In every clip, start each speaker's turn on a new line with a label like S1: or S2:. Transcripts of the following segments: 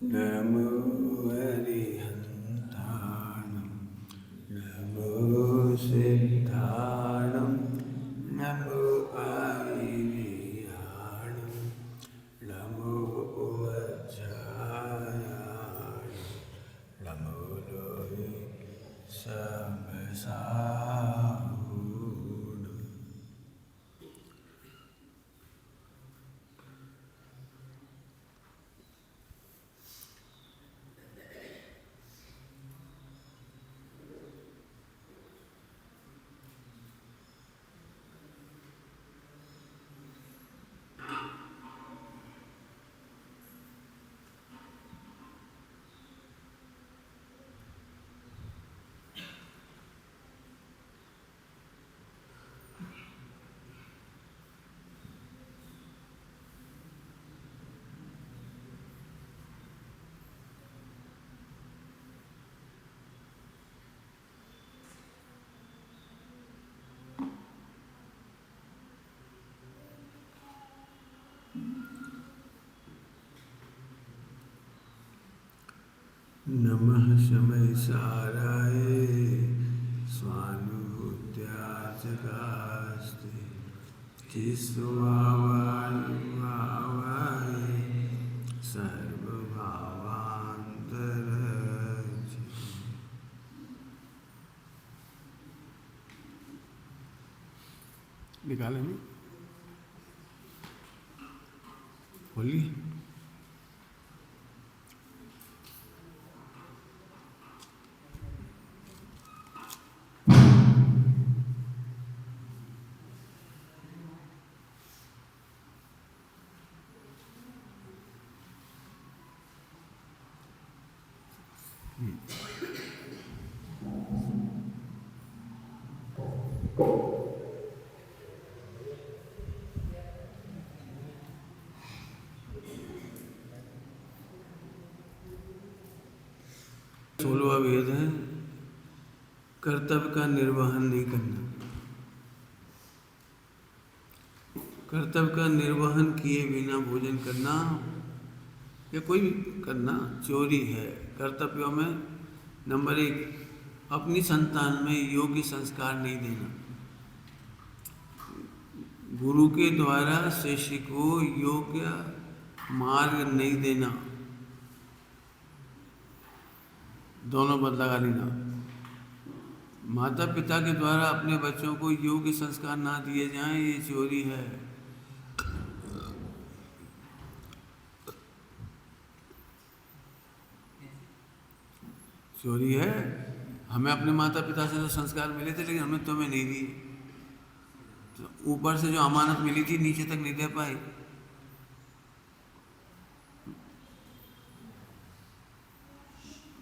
S1: नमो हरिहन्ताणं नमो सिद्धाणं नमो आयिर्याणं नमो वज्रायाणं नमो लोहे समसाहुणं। नमः शमैसाराय स्वानुभूत्याचकास्ते चिस्वावानुभावाय सर्वभावान्तरज। निकाले नहीं बोलिए। सोलवा वेद है, कर्तव्य का निर्वहन नहीं करना। कर्तव्य का निर्वहन किए बिना भोजन करना या कोई भी करना चोरी है। कर्तव्यों में नंबर 1, अपनी संतान में योग्य संस्कार नहीं देना। गुरु के द्वारा शिष्य को योग्य मार्ग नहीं देना, दोनों बदला लगा लेना। माता पिता के द्वारा अपने बच्चों को योग्य संस्कार ना दिए जाएं, ये चोरी है। चोरी है। हमें अपने माता पिता से जो संस्कार मिले थे लेकिन हमने तुम्हें नहीं दिए, तो ऊपर से जो अमानत मिली थी नीचे तक नहीं दे पाए।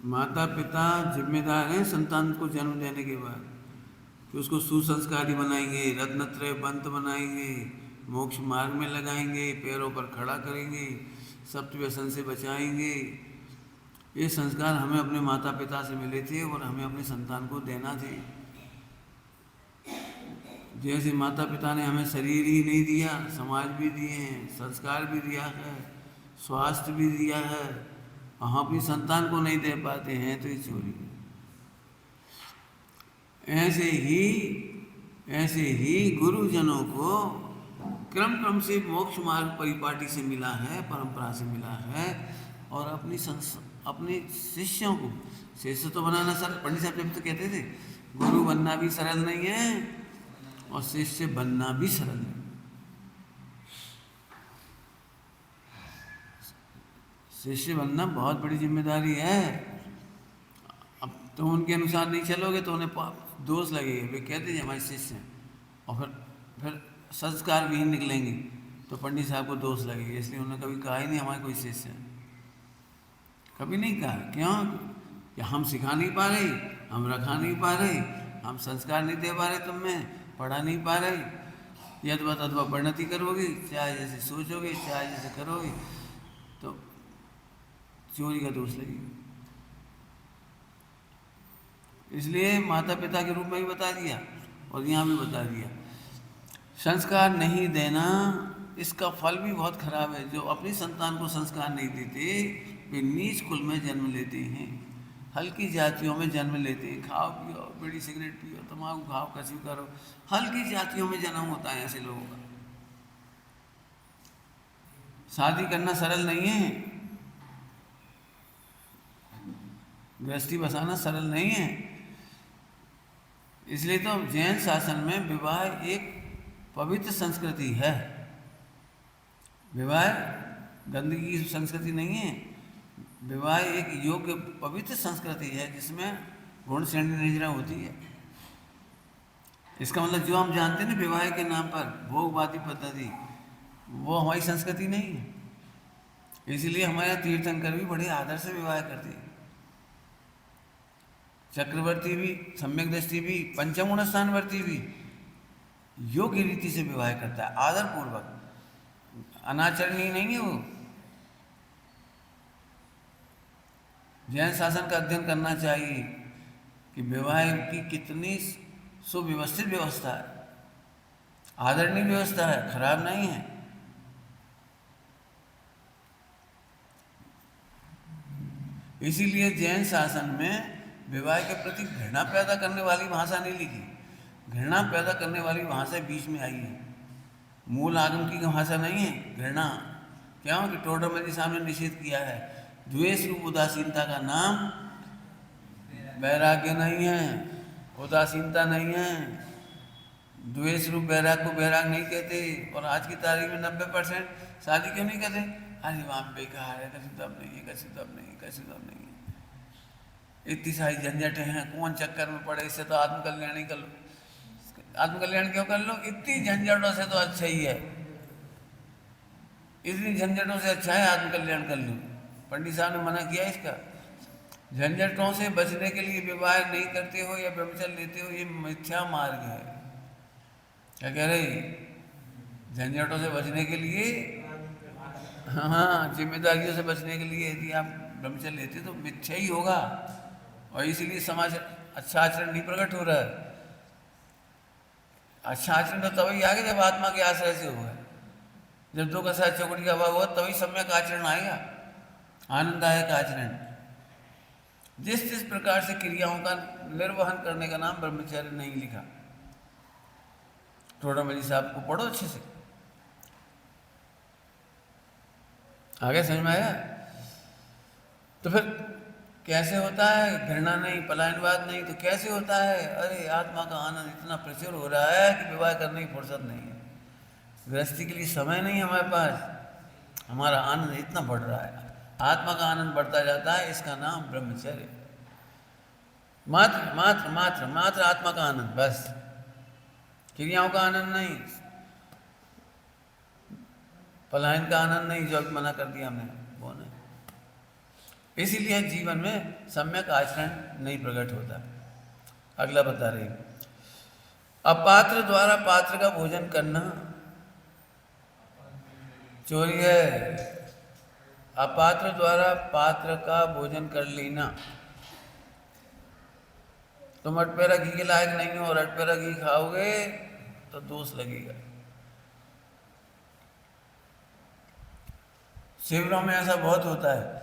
S1: माता पिता जिम्मेदार हैं संतान को जन्म देने के बाद कि उसको सुसंस्कारी बनाएंगे, रत्नत्रय बंत बनाएंगे, मोक्ष मार्ग में लगाएंगे, पैरों पर खड़ा करेंगे, सप्त व्यसन से बचाएंगे। ये संस्कार हमें अपने माता पिता से मिले थे और हमें अपने संतान को देना थे। जैसे माता पिता ने हमें शरीर ही नहीं दिया, समाज भी दिए हैं, संस्कार भी दिया है, स्वास्थ्य भी दिया है, हम अपनी संतान को नहीं दे पाते हैं, तो ये चोरी है। ऐसे ही गुरुजनों को क्रम क्रम से मोक्ष मार्ग परिपाटी से मिला है, परंपरा से मिला है, और अपने शिष्यों को शिष्य तो बनाना सरल, पंडित साहब जब तो कहते थे गुरु बनना भी सरल नहीं है और शिष्य बनना भी सरल नहीं। शिष्य बनना बहुत बड़ी जिम्मेदारी है। अब तुम उनके अनुसार नहीं चलोगे तो उन्हें दोष लगेगा, वे कहते हैं हमारे शिष्य हैं, और फिर संस्कार विहीन निकलेंगे तो पंडित साहब को दोष लगेगा। इसलिए उन्होंने कभी कहा ही नहीं हमारे कोई शिष्य है, कभी नहीं कहा। क्यों? कि हम सिखा नहीं पा रहे, हम रखा नहीं पा रहे, हम संस्कार नहीं दे पा रहे, तुम में पढ़ा नहीं पा रहे। यद्वा तद्वा परिणति करोगे, चाहे जैसे सोचोगे, चाहे जैसे करोगे, तो चोरी का दोष लगेगा। इसलिए माता पिता के रूप में भी बता दिया और यहाँ भी बता दिया, संस्कार नहीं देना इसका फल भी बहुत खराब है। जो अपनी संतान को संस्कार नहीं देते वे नीच कुल में जन्म लेते हैं, हल्की जातियों में जन्म लेते हैं। खाओ पियो, बीड़ी सिगरेट पियो, तम्बाकू खाओ, कसी करो, हल्की जातियों में जन्म होता है ऐसे लोगों का। शादी करना सरल नहीं है, गृहस्थी बसाना सरल नहीं है। इसलिए तो जैन शासन में विवाह एक पवित्र संस्कृति है। विवाह गंदगी की संस्कृति नहीं है, विवाह एक योग्य पवित्र संस्कृति है जिसमें गुण श्रेणी निजरा होती है। इसका मतलब जो हम जानते हैं ना विवाह के नाम पर भोगवादी पद्धति, वो हमारी संस्कृति नहीं है। इसलिए हमारे तीर्थंकर भी बड़े आदर से विवाह करते हैं। चक्रवर्ती भी, सम्यक दृष्टि भी, पंचम गुण स्थानवर्ती भी योग्य रीति से विवाह करता है, आदर पूर्वक। अनाचरणीय नहीं है वो। जैन शासन का अध्ययन करना चाहिए कि विवाह की कितनी सुव्यवस्थित व्यवस्था है, आदरणीय व्यवस्था है, खराब नहीं है। इसीलिए जैन शासन में विवाह के प्रति घृणा पैदा करने वाली भाषा नहीं लिखी। घृणा पैदा करने वाली भाषा बीच में आई है, मूल आगम की भाषा नहीं है। घृणा क्यों कि टोडरमल साहब ने निषेध किया है। द्वेष रूप उदासीनता का नाम वैराग्य नहीं है, उदासीनता नहीं है। द्वेष रूप वैराग को वैराग नहीं कहते। और आज की तारीख में 90% शादी क्यों नहीं करते? अरे वहाँ बेकार है, कैसे तब नहीं है, कैसे तब नहीं, कैसे तब नहीं है। इतनी सारी झंझटें हैं, कौन चक्कर में पड़े, इससे तो आत्मकल्याण ही कर लो। आत्मकल्याण क्यों कर लो? इतनी झंझटों से तो अच्छा ही है, इतनी झंझटों से अच्छा है आत्मकल्याण कर लो। पंडित साहब ने मना किया इसका। झंझटों से बचने के लिए विवाह नहीं करते हो या व्यभिचार लेते हो, ये मिथ्या मार्ग है। क्या कह रहे? झंझटों से बचने के लिए, हाँ, जिम्मेदारियों से बचने के लिए यदि आप ब्रह्मचर्य लेते तो मिथ्या ही होगा। और इसीलिए समाज अच्छा आचरण नहीं प्रकट हो रहा है। अच्छा आचरण तो तभी आगे जब आत्मा के आश्रय से होगा। जब दो का साथ चौकड़ी का अभाव हुआ तभी सम्यक आचरण आएगा, आनंददायक आचरण। जिस प्रकार से क्रियाओं का निर्वहन करने का नाम ब्रह्मचर्य नहीं लिखा। थोड़ा मेरी साहब को पढ़ो अच्छे से, आगे समझ में आया? तो फिर कैसे होता है? घृणा नहीं, पलायनवाद नहीं, तो कैसे होता है? अरे आत्मा का आनंद इतना प्रचुर हो रहा है कि विवाह करने की फुर्सत नहीं है, गृहस्थी के लिए समय नहीं है हमारे पास, हमारा आनंद इतना बढ़ रहा है, आत्मा का आनंद बढ़ता जाता है। इसका नाम ब्रह्मचर्य। मात्र मात्र मात्र मात्र आत्मा का आनंद, बस क्रियाओं का आनंद नहीं, पलायन का आनंद नहीं, जो मना कर दिया हमने वो नहीं। इसीलिए जीवन में सम्यक आचरण नहीं प्रकट होता। अगला बता रही, अपात्र द्वारा पात्र का भोजन करना चोरी है। अपात्र द्वारा पात्र का भोजन कर लेना। तुम अटपेरा घी के लायक नहीं हो और अटपेरा घी खाओगे तो दोष लगेगा। शिविरों में ऐसा बहुत होता है,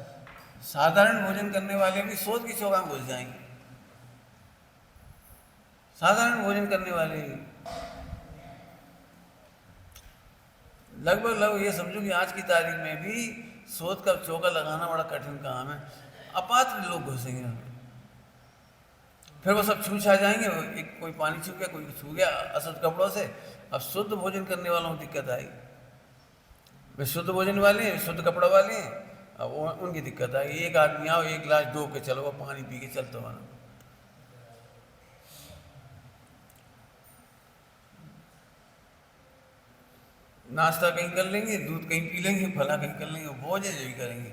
S1: साधारण भोजन करने वाले भी सोच की चौका घुस जाएंगे। साधारण भोजन करने वाले लगभग ये समझो कि आज की तारीख में भी सोच का चौका लगाना बड़ा कठिन काम है। अपात्र लोग घुसेंगे, फिर वो सब छू छा जाएंगे। एक कोई पानी छू गया, कोई छू गया अशुद्ध कपड़ों से। अब शुद्ध भोजन करने वालों को दिक्कत आई। वे शुद्ध भोजन वाले हैं, शुद्ध कपड़ा वाले हैं, अब उनकी दिक्कत आई। एक आदमी आओ, एक गिलास डो के चलो, वो पानी पी के चलते हो। नाश्ता कहीं कर लेंगे, दूध कहीं पी लेंगे, फला कहीं कर लेंगे, भोजन जो भी करेंगे।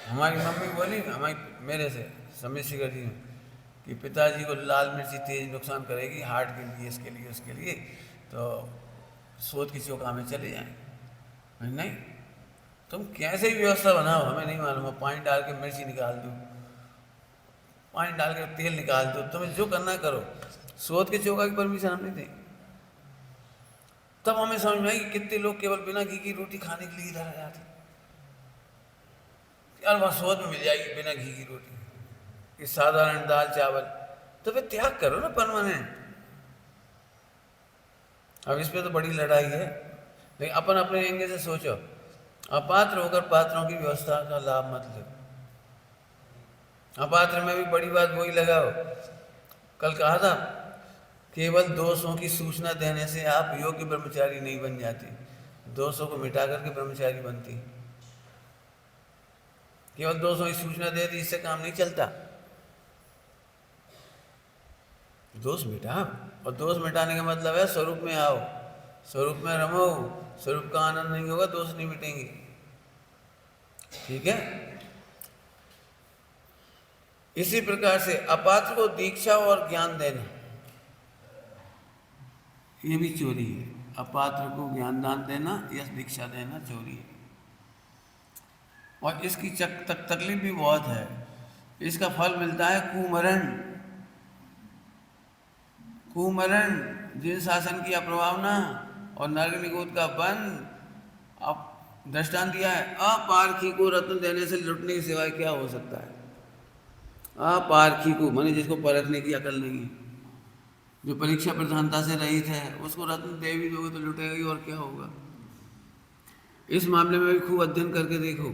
S1: हमारी मम्मी बोली मेरे से समझ जी कि पिताजी को लाल मिर्ची तेज नुकसान करेगी, हार्ट के लिए, इसके लिए, उसके लिए, तो सोच की चौका में चले जाएं। नहीं, तुम कैसे भी व्यवस्था बनाओ हमें नहीं मालूम। पानी डाल के मिर्ची निकाल दो, पानी डाल के तेल निकाल दो, तुम्हें जो करना है करो, सोच के चौका की परमिशन हम नहीं देंगे। तब हमें समझ में आई कि कितने लोग केवल बिना घी की रोटी खाने के लिए इधर आ जाते। यार वहाँ सोच में मिल जाएगी बिना घी की रोटी, ये साधारण दाल चावल, तो फिर त्याग करो ना परमानेंट। अब इस पे तो बड़ी लड़ाई है, लेकिन अपन अपने एंगल से सोचो, अपात्र होकर पात्रों की व्यवस्था का लाभ मत लो। अपात्र में भी बड़ी बात वही लगाओ, कल कहा था केवल दोषों की सूचना देने से आप योग्य ब्रह्मचारी नहीं बन जाते, दोषों को मिटा करके ब्रह्मचारी बनती। केवल दोषों की सूचना दे दी इससे काम नहीं चलता, दोष मिटाओ, और दोष मिटाने का मतलब है स्वरूप में आओ, स्वरूप में रमो, स्वरूप का आनंद नहीं होगा दोष नहीं मिटेंगे। ठीक है, इसी प्रकार से अपात्र को दीक्षा और ज्ञान देना ये भी चोरी है। अपात्र को ज्ञान दान देना या दीक्षा देना चोरी है, और इसकी तकलीफ भी बहुत है। इसका फल मिलता है कुमरण, कुमरण, जिन शासन की अप्रभावना और नरक निगोद का बंध। अब दृष्टांत दिया है, अपारखी को रत्न देने से लुटने के सिवाय क्या हो सकता है। अपारखी को माने जिसको परखने की अकल नहीं है, जो परीक्षा प्रधानता से रहित है, उसको रत्न दे भी दोगे तो लुटेगा ही, और क्या होगा। इस मामले में भी खूब अध्ययन करके देखो।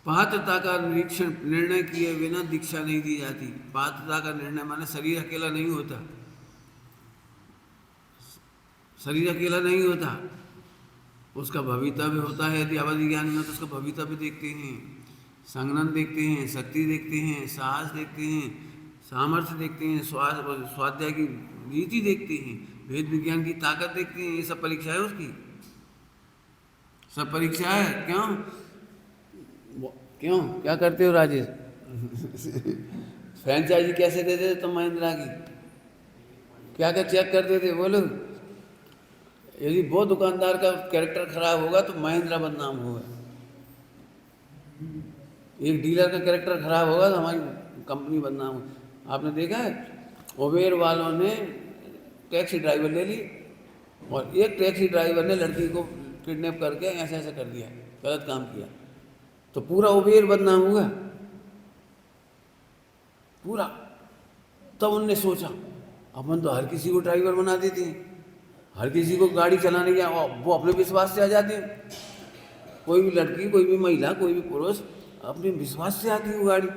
S1: पात्रता का निरीक्षण निर्णय किए बिना दीक्षा नहीं दी जाती। पात्रता का निर्णय माने शरीर अकेला नहीं होता, शरीर अकेला नहीं होता, उसका भवितव्य होता है। यदि अवधि ज्ञान में हो तो उसका भवितव्य देखते हैं, संगनन देखते हैं, शक्ति देखते हैं, साहस देखते हैं, सामर्थ्य देखते हैं, स्वाध्याय की रीति देखते हैं, भेद विज्ञान की ताकत देखते हैं। ये सब परीक्षा है उसकी, सब परीक्षा है। क्यों क्यों क्या करते हो राजेश? फ्रेंचाइजी कैसे देते थे तुम महिंद्रा की? क्या क्या चेक करते थे बोलो? यदि वो दुकानदार का कैरेक्टर खराब होगा तो महिंद्रा बदनाम होगा, एक डीलर का कैरेक्टर खराब होगा तो हमारी कंपनी बदनाम होगी। आपने देखा है उबेर वालों ने टैक्सी ड्राइवर ले ली, और एक टैक्सी ड्राइवर ने लड़की को किडनैप करके ऐसे ऐसे कर दिया, गलत काम किया, तो पूरा उबेर बदनाम हुआ पूरा। तब उनने सोचा अपन तो हर किसी को ड्राइवर बना देते हैं, हर किसी को गाड़ी चलाने की वो अपने विश्वास से आ जाते हैं। कोई भी लड़की, कोई भी महिला, कोई भी पुरुष अपने विश्वास से आती है वो गाड़ी।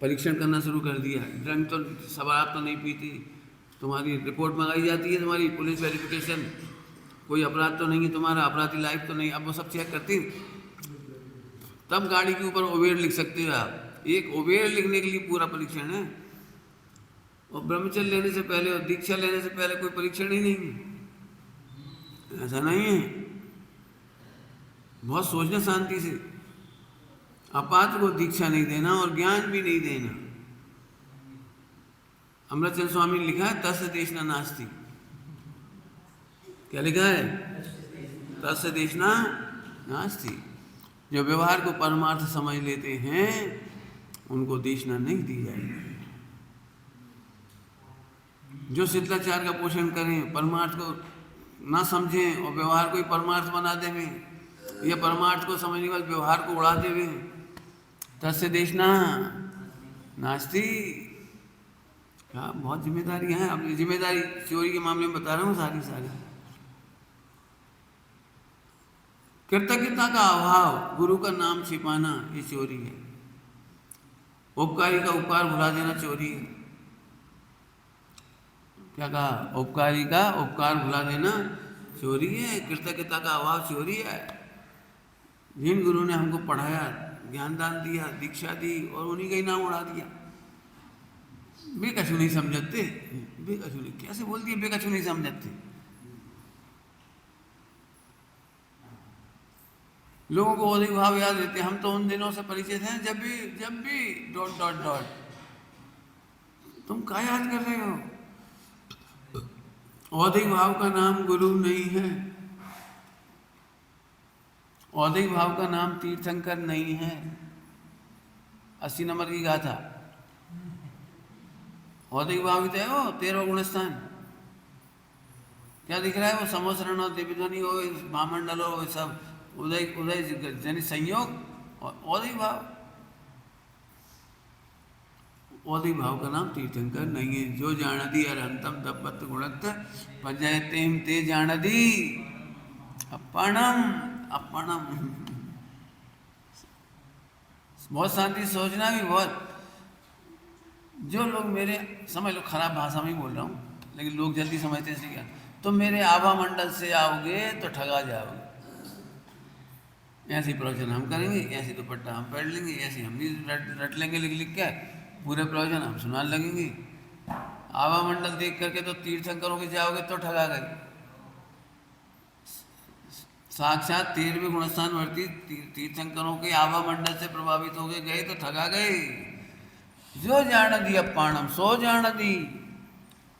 S1: परीक्षण करना शुरू कर दिया, ड्रंक तो शराब तो नहीं पीती, तुम्हारी रिपोर्ट मंगाई जाती है, तुम्हारी पुलिस वेरिफिकेशन, कोई अपराध तो नहीं है तुम्हारा, अपराधी लाइफ तो नहीं, अब वो सब चेक करती, तब गाड़ी के ऊपर उबेर लिख सकते हो आप। एक उबेर लिखने के लिए पूरा परीक्षण है, और ब्रह्मचर्य लेने से पहले और दीक्षा लेने से पहले कोई परीक्षण ही नहीं है, ऐसा नहीं है। बहुत सोचना शांति से। अपात्र को दीक्षा नहीं देना और ज्ञान भी नहीं देना। अमृतचंद स्वामी ने लिखा है तस्य देशना नास्ति। क्या लिखा है? तस्य देशना नास्ति। जो व्यवहार को परमार्थ समझ लेते हैं उनको देशना नहीं दी जाएगी। जो शिष्टाचार का पोषण करें, परमार्थ को ना समझें और व्यवहार को ही परमार्थ बना देवें, या परमार्थ को समझने के बाद व्यवहार को उड़ा देवें, तस्य देशना नास्ति। क्या बहुत जिम्मेदारी है। अब जिम्मेदारी चोरी के मामले में बता रहा हूँ सारी। कृतज्ञता का अभाव, गुरु का नाम छिपाना, ये चोरी है। उपकारी का उपकार भुला देना चोरी है। क्या कहा? उपकारी का उपकार भुला देना चोरी है। कृतज्ञता का अभाव चोरी है। जिन गुरु ने हमको पढ़ाया, ज्ञान दान दिया, दीक्षा दी, और उन्हीं का ही नाम उड़ा दिया। बेकछु नहीं समझते, बेकछु नहीं, कैसे बोल दिए बेकछु नहीं समझते। लोगों को अधिक भाव याद रहते। हम तो उन दिनों से परिचित हैं जब भी ... तुम क्या याद कर रहे हो? औधिक भाव का नाम गुरु नहीं है, औधिक भाव का नाम तीर्थंकर नहीं है। 80 नंबर की गाथा। औधिक भाव ही तो है वो 13वां गुणस्थान। क्या दिख रहा है? वो समोसरण और दिव्यध्वनि हो, महामंडल हो, सब उदय जनित संयोग, और औदिक भाव, औदिक भाव का नाम तीर्थंकर नहीं है। जो जानदी अरहंतम तपत गुणत पंजयतेम ते जानदी अपणम अपणम। बहुत शांति सोचना भी बहुत। जो लोग मेरे, समझ लो खराब भाषा में ही बोल रहा हूँ लेकिन लोग जल्दी समझते हैं क्या, तुम मेरे आभा मंडल से आओगे तो ठगा जाओगे। ऐसे प्रवचन हम करेंगे, ऐसे दुपट्टा हम पढ़ लेंगे, ऐसे हम भी रट लेंगे लिख लिख के, पूरे प्रवचन हम सुनाने लगेंगे। आभा मंडल देख करके तो तीर्थंकरों के जाओगे तो ठगा गए। साक्षात 13वें गुणस्थान वर्ती तीर्थंकरों के आभा मंडल से प्रभावित हो गए तो ठगा गए। जो जान दी अपाणम सो जान दी,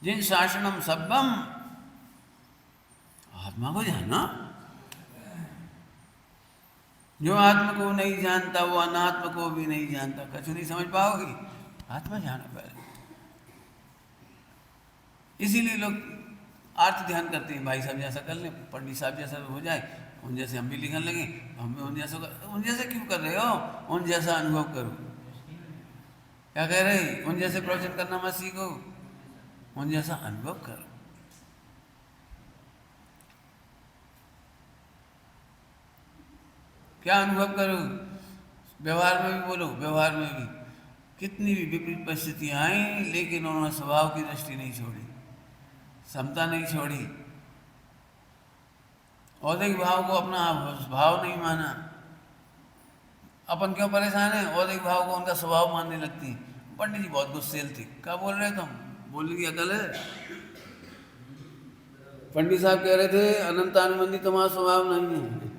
S1: जिन शासनम सब्बम, आत्मा को जानना। जो आत्मा को नहीं जानता वो अनात्मा को भी नहीं जानता। कछु नहीं समझ पाओगे, आत्मा जाना पहले। इसीलिए लोग आर्थ ध्यान करते हैं, भाई साहब जैसा कर ले, पंडित साहब जैसा हो जाए, उन जैसे हम भी लिखने लगे, हम भी उन जैसा क्यों कर रहे हो, उन जैसा अनुभव करो। क्या कह रहे, उन जैसे प्रवचन करना मत सीखो, उन जैसा अनुभव करो। क्या अनुभव करो, व्यवहार में भी बोलो, व्यवहार में भी कितनी भी विपरीत परिस्थितियां आई लेकिन उन्होंने स्वभाव की दृष्टि नहीं छोड़ी, समता नहीं छोड़ी, औदिक भाव को अपना भाव नहीं माना। अपन क्यों परेशान है, औदिक भाव को उनका स्वभाव मानने लगती। पंडित जी बहुत गुस्सेल थे, क्या बोल रहे तुम, बोलने की अकल है। पंडित साहब कह रहे थे अनंतानुबंधी तुम्हारा स्वभाव नहीं है,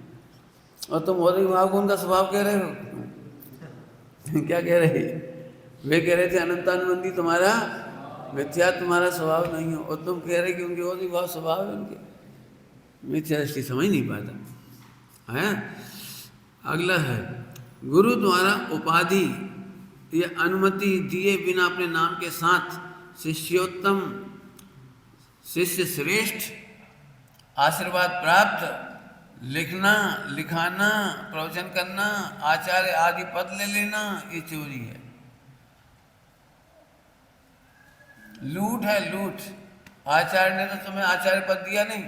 S1: और तुम औदिक भाव को उनका स्वभाव कह रहे हो। क्या कह रहे, वे कह रहे थे अनंतानुबंधी तुम्हारा मिथ्या, तुम्हारा स्वभाव नहीं हो, और तुम कह रहे कि उनके औदिक भाव स्वभाव है उनके। मिथ्या दृष्टि समझ नहीं पाता है। अगला है, गुरु द्वारा उपाधि या अनुमति दिए बिना अपने नाम के साथ शिष्योत्तम, शिष्य श्रेष्ठ, आशीर्वाद प्राप्त, लिखना लिखाना, प्रवचन करना, आचार्य आदि पद ले लेना, ये चोरी है, लूट है, लूट। आचार्य ने तो तुम्हें आचार्य पद दिया नहीं,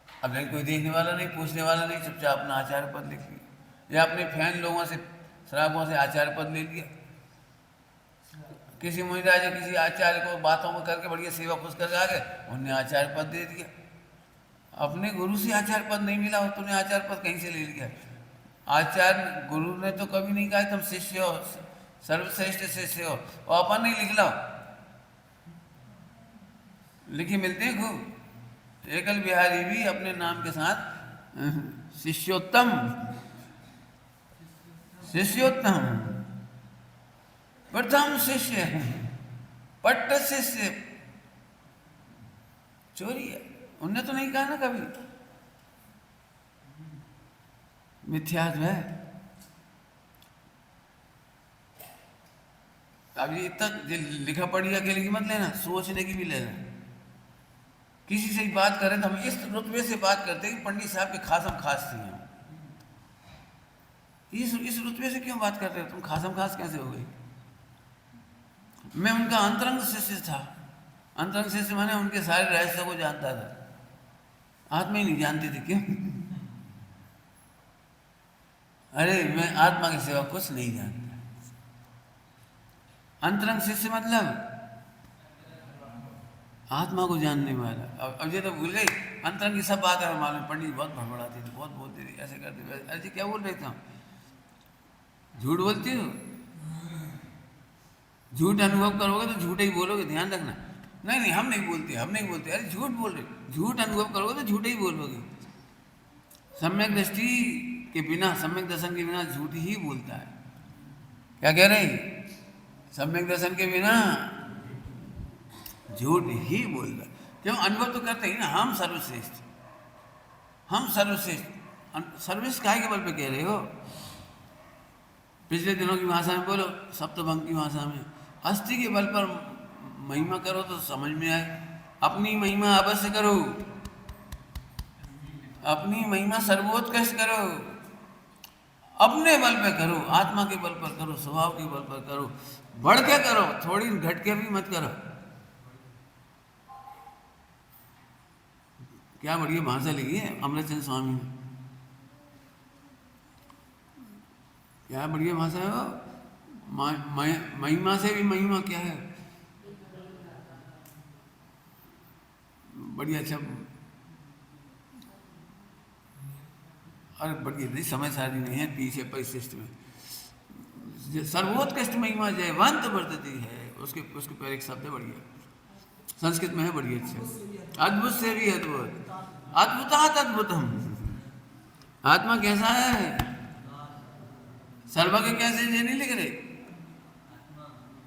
S1: अब नहीं कोई देखने वाला नहीं, पूछने वाला नहीं, चुपचाप अपना आचार्य पद लिख लिया, या अपने फैन लोगों से, शराबों से आचार्य पद ले लिया। किसी मुनिराज या किसी आचार्य को बातों में करके बढ़िया सेवा खुश कर आ गए, उन्हें आचार्य पद दे दिया। अपने गुरु से आचार्य पद नहीं मिला और तुमने आचार्य पद कहीं से ले लिया। आचार्य गुरु ने तो कभी नहीं कहा तुम शिष्य हो, सर्वश्रेष्ठ शिष्य हो, और अपन नहीं लिख लो, लिखे मिलते हैं खूब। एकल बिहारी भी अपने नाम के साथ शिष्योत्तम, शिष्योत्तम, प्रथम शिष्य, पट्ट शिष्य, चोरी है। उनने तो नहीं कहा ना कभी, मिथ्यात्व है। अब ये तक लिखा पढ़ी अकेले की मत लेना, सोचने की भी लेना। किसी से ही बात करें तो हम इस रुतबे से बात करते हैं कि पंडित साहब के खासम खास थी हम। इस रुतबे से क्यों बात करते हो तुम, खासम खास कैसे हो गई। मैं उनका अंतरंग शिष्य था। अंतरंग शिष्य माने उनके सारे रहस्य को जानता था, आत्मा ही नहीं जानते थे। क्यों, अरे मैं आत्मा की सेवा कुछ नहीं जानता। अंतरंग शिष्य मतलब आत्मा को जानने वाला। अब ये तो भूल गई, अंतरंग की सब बात है मालूम। पंडित बहुत भड़बड़ाते थे, बहुत बोलते थे, ऐसे करते थे। अरे क्या बोल रहे थे, झूठ बोलती हो, झूठ अनुभव करोगे तो झूठ ही बोलोगे, ध्यान रखना। नहीं नहीं हम नहीं बोलते, हम नहीं बोलते। अरे झूठ बोल रहे, झूठ अनुभव करोगे तो झूठ ही बोलोगे। सम्यक दृष्टि के बिना, सम्यक दर्शन के बिना झूठ ही बोलता है। क्या कह रहे, सम्यक दर्शन के बिना झूठ ही बोल रहा। क्यों, अनुभव तो करते ही ना, हम सर्वश्रेष्ठ, हम सर्वश्रेष्ठ। सर्वश्रेष्ठ काहे के बल पे कह रहे हो। पिछले दिनों की भाषा में बोलो, सप्तभंग की भाषा में, अस्थि के बल पर महिमा करो तो समझ में आए। अपनी महिमा अवश्य करो, अपनी महिमा सर्वोत्कृष्ट करो। अपने बल पे करो, आत्मा के बल पर करो, स्वभाव के बल पर करो, बढ़ के करो, थोड़ी घट के भी मत करो। क्या बढ़िया भाषा लिखी है अमृतचंद स्वामी ने, क्या बढ़िया भाषा है वो। महिमा से भी महिमा क्या है, बढ़िया। अच्छा, अरे बढ़िया नहीं, समय सारी नहीं है, पीछे परिशिष्ट में सर्वोत्कृष्ट महिमा जयवंत वर्तती है, उसके उसके पर एक शब्द है बढ़िया, संस्कृत में है बढ़िया। अच्छा, अद्भुत से भी अद्भुत, अद्भुतात् अद्भुतम। आत्मा कैसा है, सर्वज्ञ कैसे ये नहीं लिख रहे,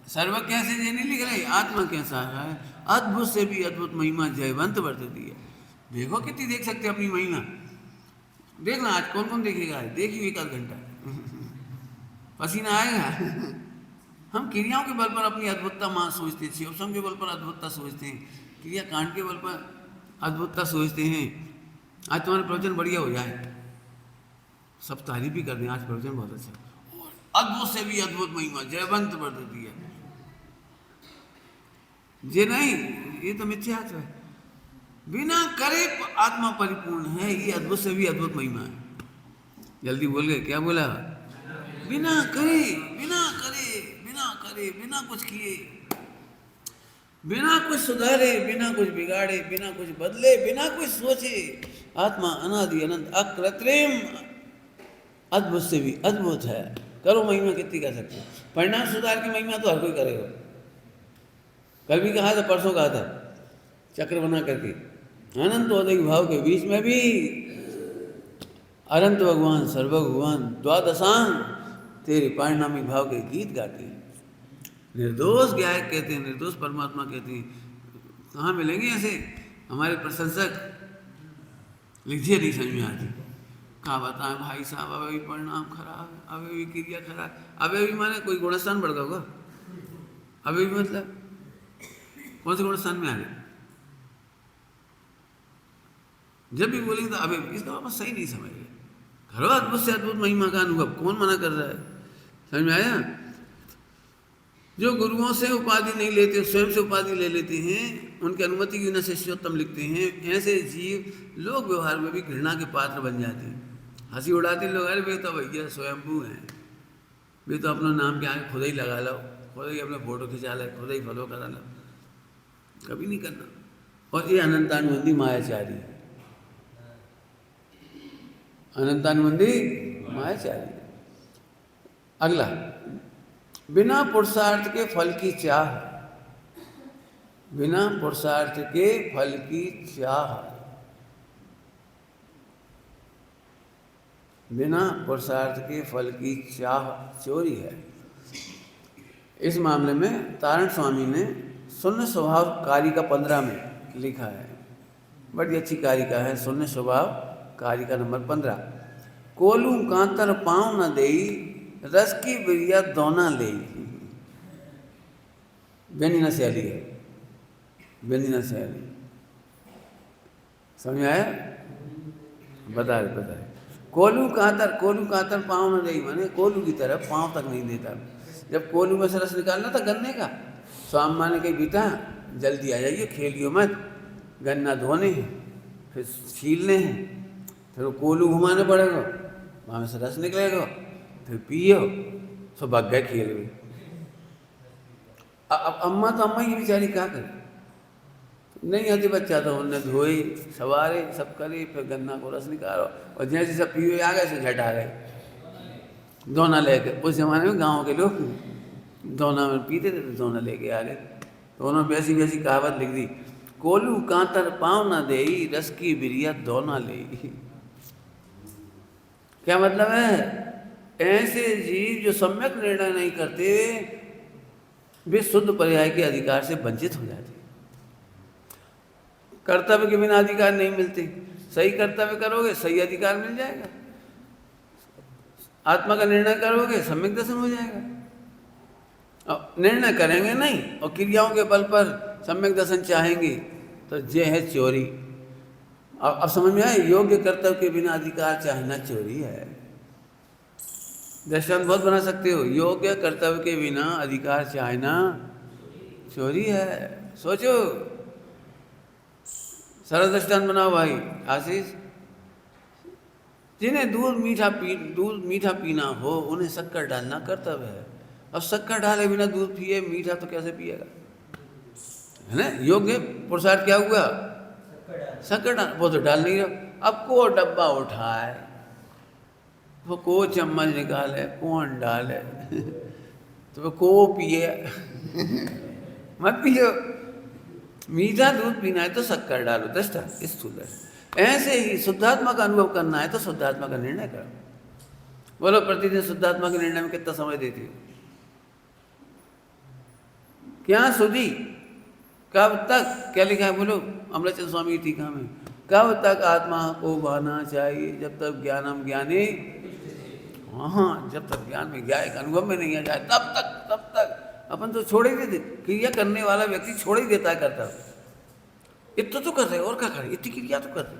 S1: सर्वज्ञ कैसे ये नहीं लिख रहे, आत्मा कैसा है, अद्भुत से भी अद्भुत महिमा जयवंत वर्तती है। देखो कितनी देख सकते अपनी महिमा, देखना आज कौन कौन देखेगा, देखिए एक आध घंटा पसीना आएगा। हम क्रियाओं के बल पर अपनी अद्भुतता मान सोचते हैं, शिवसम के बल पर अद्भुतता सोचते हैं, क्रिया कांड के बल पर अद्भुतता सोचते हैं। आज तुम्हारा प्रवचन बढ़िया हो जाए, सब तारीफ भी कर दें, आज प्रवचन बहुत अच्छा, अद्भुत से भी अद्भुत महिमा जयवंत वर्तती है। ये नहीं, ये तो मिथ्यात्व है, बिना करे आत्मा परिपूर्ण है, ये अद्भुत से भी अद्भुत महिमा है। जल्दी बोल गए, क्या बोला, बिना करे, बिना करे, बिना करे, बिना कुछ किए, बिना कुछ सुधारे, बिना कुछ बिगाड़े, बिना कुछ बदले, बिना कुछ सोचे, आत्मा अनादि अनंत अकृत्रिम अद्भुत से भी अद्भुत है। करो महिमा कितनी कर सकते हो, परिणाम सुधार की महिमा तो हर कोई करेगा। कल भी कहा था, परसों कहा था, चक्र बना करके अनंत औदिक भाव के बीच में भी अनंत भगवान सर्व भगवान द्वादशांग तेरे परिणामी भाव के गीत गाते हैं। निर्दोष गायक कहते हैं, निर्दोष परमात्मा कहते हैं। कहाँ मिलेंगे ऐसे हमारे प्रशंसक, लिखिए नहीं समझ में आती, कहा बताएं भाई साहब, अबे भी परिणाम खराब, अबे भी क्रिया खराब। अबे भी माने कोई गुणस्थान बढ़ गया होगा, अबे भी मतलब कौन से गुणस्थान में आ गए, जब भी बोलेंगे तो अबे, इसका वापस सही नहीं समझ रहे। करो अद्भुत से अद्भुत महिमा का अनुभव, कौन मना कर रहा है, समझ में आया। जो गुरुओं से उपाधि नहीं लेते, स्वयं से उपाधि ले लेते हैं, उनकी अनुमति की न शिष्योत्तम लिखते हैं, ऐसे जीव लोक व्यवहार में भी घृणा के पात्र बन जाते हैं। हंसी उड़ाते लोग, अरे वे तो भैया स्वयंभू हैं, वे तो अपना नाम के आगे खुद ही लगा लो, खुद ही अपना फोटो खिंचा लो, खुद ही फॉलो करा लो, कभी नहीं करना। और ये अनंतानुबंधी मायाचारी, अनंतानुबंधी मायाचारी। अगला, बिना पुरुषार्थ के फल की चाह, बिना पुरुषार्थ के फल की चाह, बिना पुरुषार्थ के फल की चाह चोरी है। इस मामले में तारण स्वामी ने शून्य स्वभाव कारिका 15 में लिखा है, बड़ी अच्छी कारिका है, शून्य स्वभाव कारिका नंबर 15। कोलू कांतर पाँव न देई, रस की बिरिया दोना ले। व्यंजना शैली है, व्यंजना शैली, समझ आया, बता रहे। कोलू कातर पाँव न देई, माने कोलू की तरफ पाँव तक नहीं देता। जब कोलू में से रस निकालना था गन्ने का, स्वामी माँ ने कही बेटा जल्दी आ जाइए, खेलियो मत, गन्ना धोने हैं, फिर छीलने हैं, फिर वो कोलू घुमाने पड़ेगा, वहाँ में से रस निकलेगा, फिर पियो, सब भाग गए खेल में। अब अम्मा की बेचारी क्या करे, नहीं आती बच्चा तो उन्हें धोए सवारे सब करे, फिर गन्ना को रस निकालो, और जैसे सब पिए आ गए से झट आ गए दोना लेके। उस जमाने में गाँव के लोग दोना में पीते थे, तो दोना लेके आ गए, तो उन्होंने वैसी वैसी कहावत लिख दी, कोलू कांतर पाँव न देई, रस की बिरिया दोना ले। क्या मतलब है, ऐसे जीव जो सम्यक निर्णय नहीं करते, वे शुद्ध पर्याय के अधिकार से वंचित हो जाते। कर्तव्य के बिना अधिकार नहीं मिलते, सही कर्तव्य करोगे सही अधिकार मिल जाएगा, आत्मा का निर्णय करोगे सम्यक दर्शन हो जाएगा। अब निर्णय करेंगे नहीं और क्रियाओं के बल पर सम्यक दर्शन चाहेंगे तो ये है चोरी। अब समझ में आए, योग्य कर्तव्य के बिना अधिकार चाहना चोरी है। दृष्टांत बहुत बना सकते हो। योग्य कर्तव्य के बिना अधिकार चाहना चोरी है। सोचो, सरल दृष्टांत बनाओ भाई। आशीष, जिन्हें दूध मीठा पीना हो उन्हें शक्कर डालना कर्तव्य है। अब शक्कर डाले बिना दूध पिए मीठा तो कैसे पिएगा, है ना। योग्य पुरुषार्थ क्या हुआ, शक्कर डाल, वो तो डाल नहीं रहा। अब को डब्बा उठाए, वो को चम्मच निकाले, कौन डाले तो वो को पिए मत पियो। मीठा दूध पीना है तो शक्कर डालो, दृष्टा इस स्थूल। ऐसे ही शुद्धात्मा का अनुभव करना है तो शुद्धात्मा का निर्णय करो। बोलो, प्रतिदिन शुद्धात्मा के निर्णय में कितना समय देती हो? क्या सुधी, कब तक, क्या लिखा है बोलो अमृतचंद स्वामी की टीका में, कब तक आत्मा को बहना चाहिए? जब तक ज्ञानम ज्ञानी, हाँ, जब तक ज्ञान में ज्ञान अनुभव में नहीं आ जाए तब तक अपन तो छोड़ ही देते। क्रिया करने वाला व्यक्ति छोड़ ही देता है करता। इतना तो कर रहे और क्या करे, इतनी क्रिया तो कर रहे,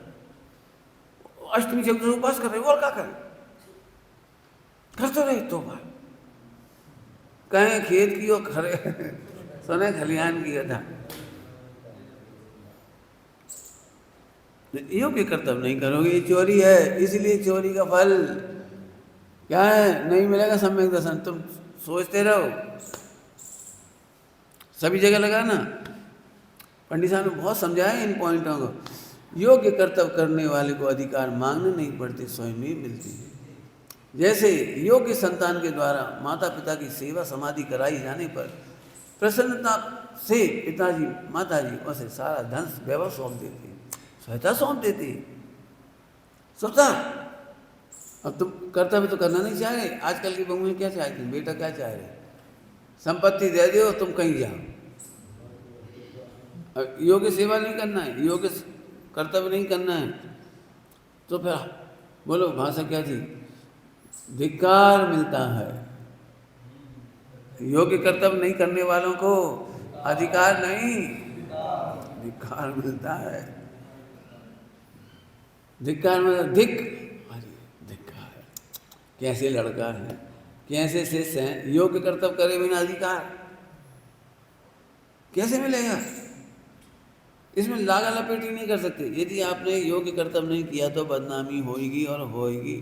S1: अष्टमी चौदह उपास कर रहे और क्या करे, करते रहे तो बात। कहें खेत की और खरे सोने खलिहान की था। योग्य कर्तव्य नहीं करोगे, ये चोरी है। इसलिए चोरी का फल क्या है, नहीं मिलेगा सम्यक दर्शन। तुम सोचते रहो, सभी जगह लगाना। पंडित साहब ने बहुत समझाया इन पॉइंटों को। योग्य कर्तव्य करने वाले को अधिकार मांगने नहीं पड़ते, स्वयं ही मिलती है। जैसे योग्य संतान के द्वारा माता पिता की सेवा समाधि कराई जाने पर प्रसन्नता से पिताजी माताजी उसे सारा धन वैभव सौंप देते, सहायता सौंप देती, स्वतः। अब तुम कर्तव्य तो करना नहीं चाह रहे। आजकल की बहुएं क्या चाहती, बेटा क्या चाह रहे, संपत्ति दे दो तुम कहीं जाओ। योग्य सेवा नहीं करना है, योग्य कर्तव्य नहीं करना है, तो फिर बोलो भाषा क्या थी, धिक्कार मिलता है। योग्य कर्तव्य नहीं करने वालों को अधिकार नहीं, धिक्कार मिलता है। धिक्कार मतलब धिक्कार, कैसे लड़का है, कैसे शिष्य हैं, योग्य कर्तव्य करे बिना अधिकार कैसे मिलेगा? इसमें लागा लपेटी नहीं कर सकते। यदि आपने योग्य कर्तव्य नहीं किया तो बदनामी होएगी और होएगी।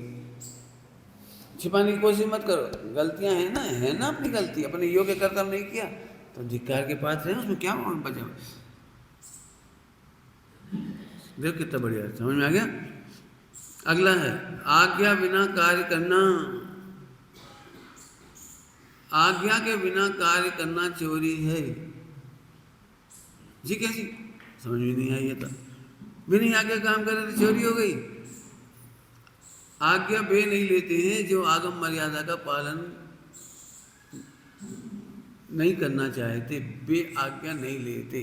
S1: छिपाने की कोशिश मत करो, गलतियां है ना अपनी गलती। अपने योग्य कर्तव्य नहीं किया तो धिक्कार के पास रहे, उसमें क्या बचा। देख कितना बढ़िया, समझ में आ गया। अगला है आज्ञा बिना कार्य करना। आज्ञा के बिना कार्य करना चोरी है। जी कैसी, समझ में नहीं आई। तो बिना आज्ञा काम करे तो चोरी हो गई। आज्ञा वे नहीं लेते हैं जो आगम मर्यादा का पालन नहीं करना चाहते। वे आज्ञा नहीं लेते।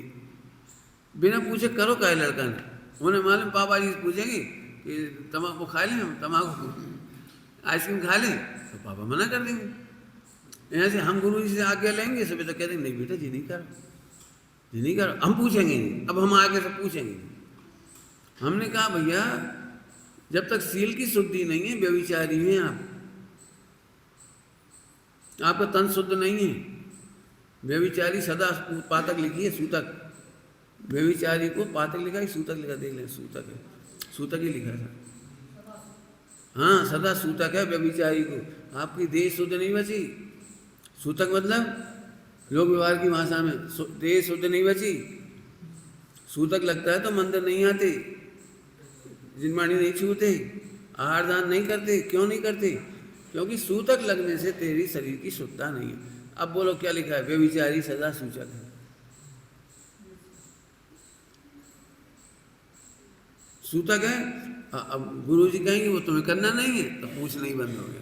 S1: बिना पूछे करो क्या लड़का ने, उन्हें मालूम पापा जी पूछेंगे कि तम्बाकू खा लें, हम तम्बाकू आइसक्रीम खा लें, तो पापा मना कर देंगे। यहाँ से हम गुरु जी से आज्ञा लेंगे, सुबह तो कह देंगे नहीं बेटा जी नहीं करो, जी नहीं करो। हम पूछेंगे नहीं, अब हम आगे से पूछेंगे। हमने कहा भैया जब तक सील की शुद्धि नहीं है व्यभिचारी हैं आप, आपका तन शुद्ध नहीं है। व्यभिचारी सदा पातक लिखी है, सूतक। व्यभिचारी को पातक लिखा है, सूतक लिखा, देख लें सूतक है, सूतक ही लिखा था। हाँ सदा सूतक है व्यभिचारी को। आपकी देह शुद्ध नहीं बची। सूतक मतलब लोक व्यवहार की भाषा में देह शुद्ध नहीं बची। सूतक लगता है तो मंदिर नहीं आते, जिनवाणी नहीं छूते, आहार दान नहीं करते। क्यों नहीं करते? क्योंकि सूतक लगने से तेरी शरीर की शुद्धता नहीं है। अब बोलो क्या लिखा है, व्यभिचारी सदा सूचक है। सूतक है। अब गुरु जी कहेंगे वो तुम्हें करना नहीं है तो पूछना ही बंद हो गया।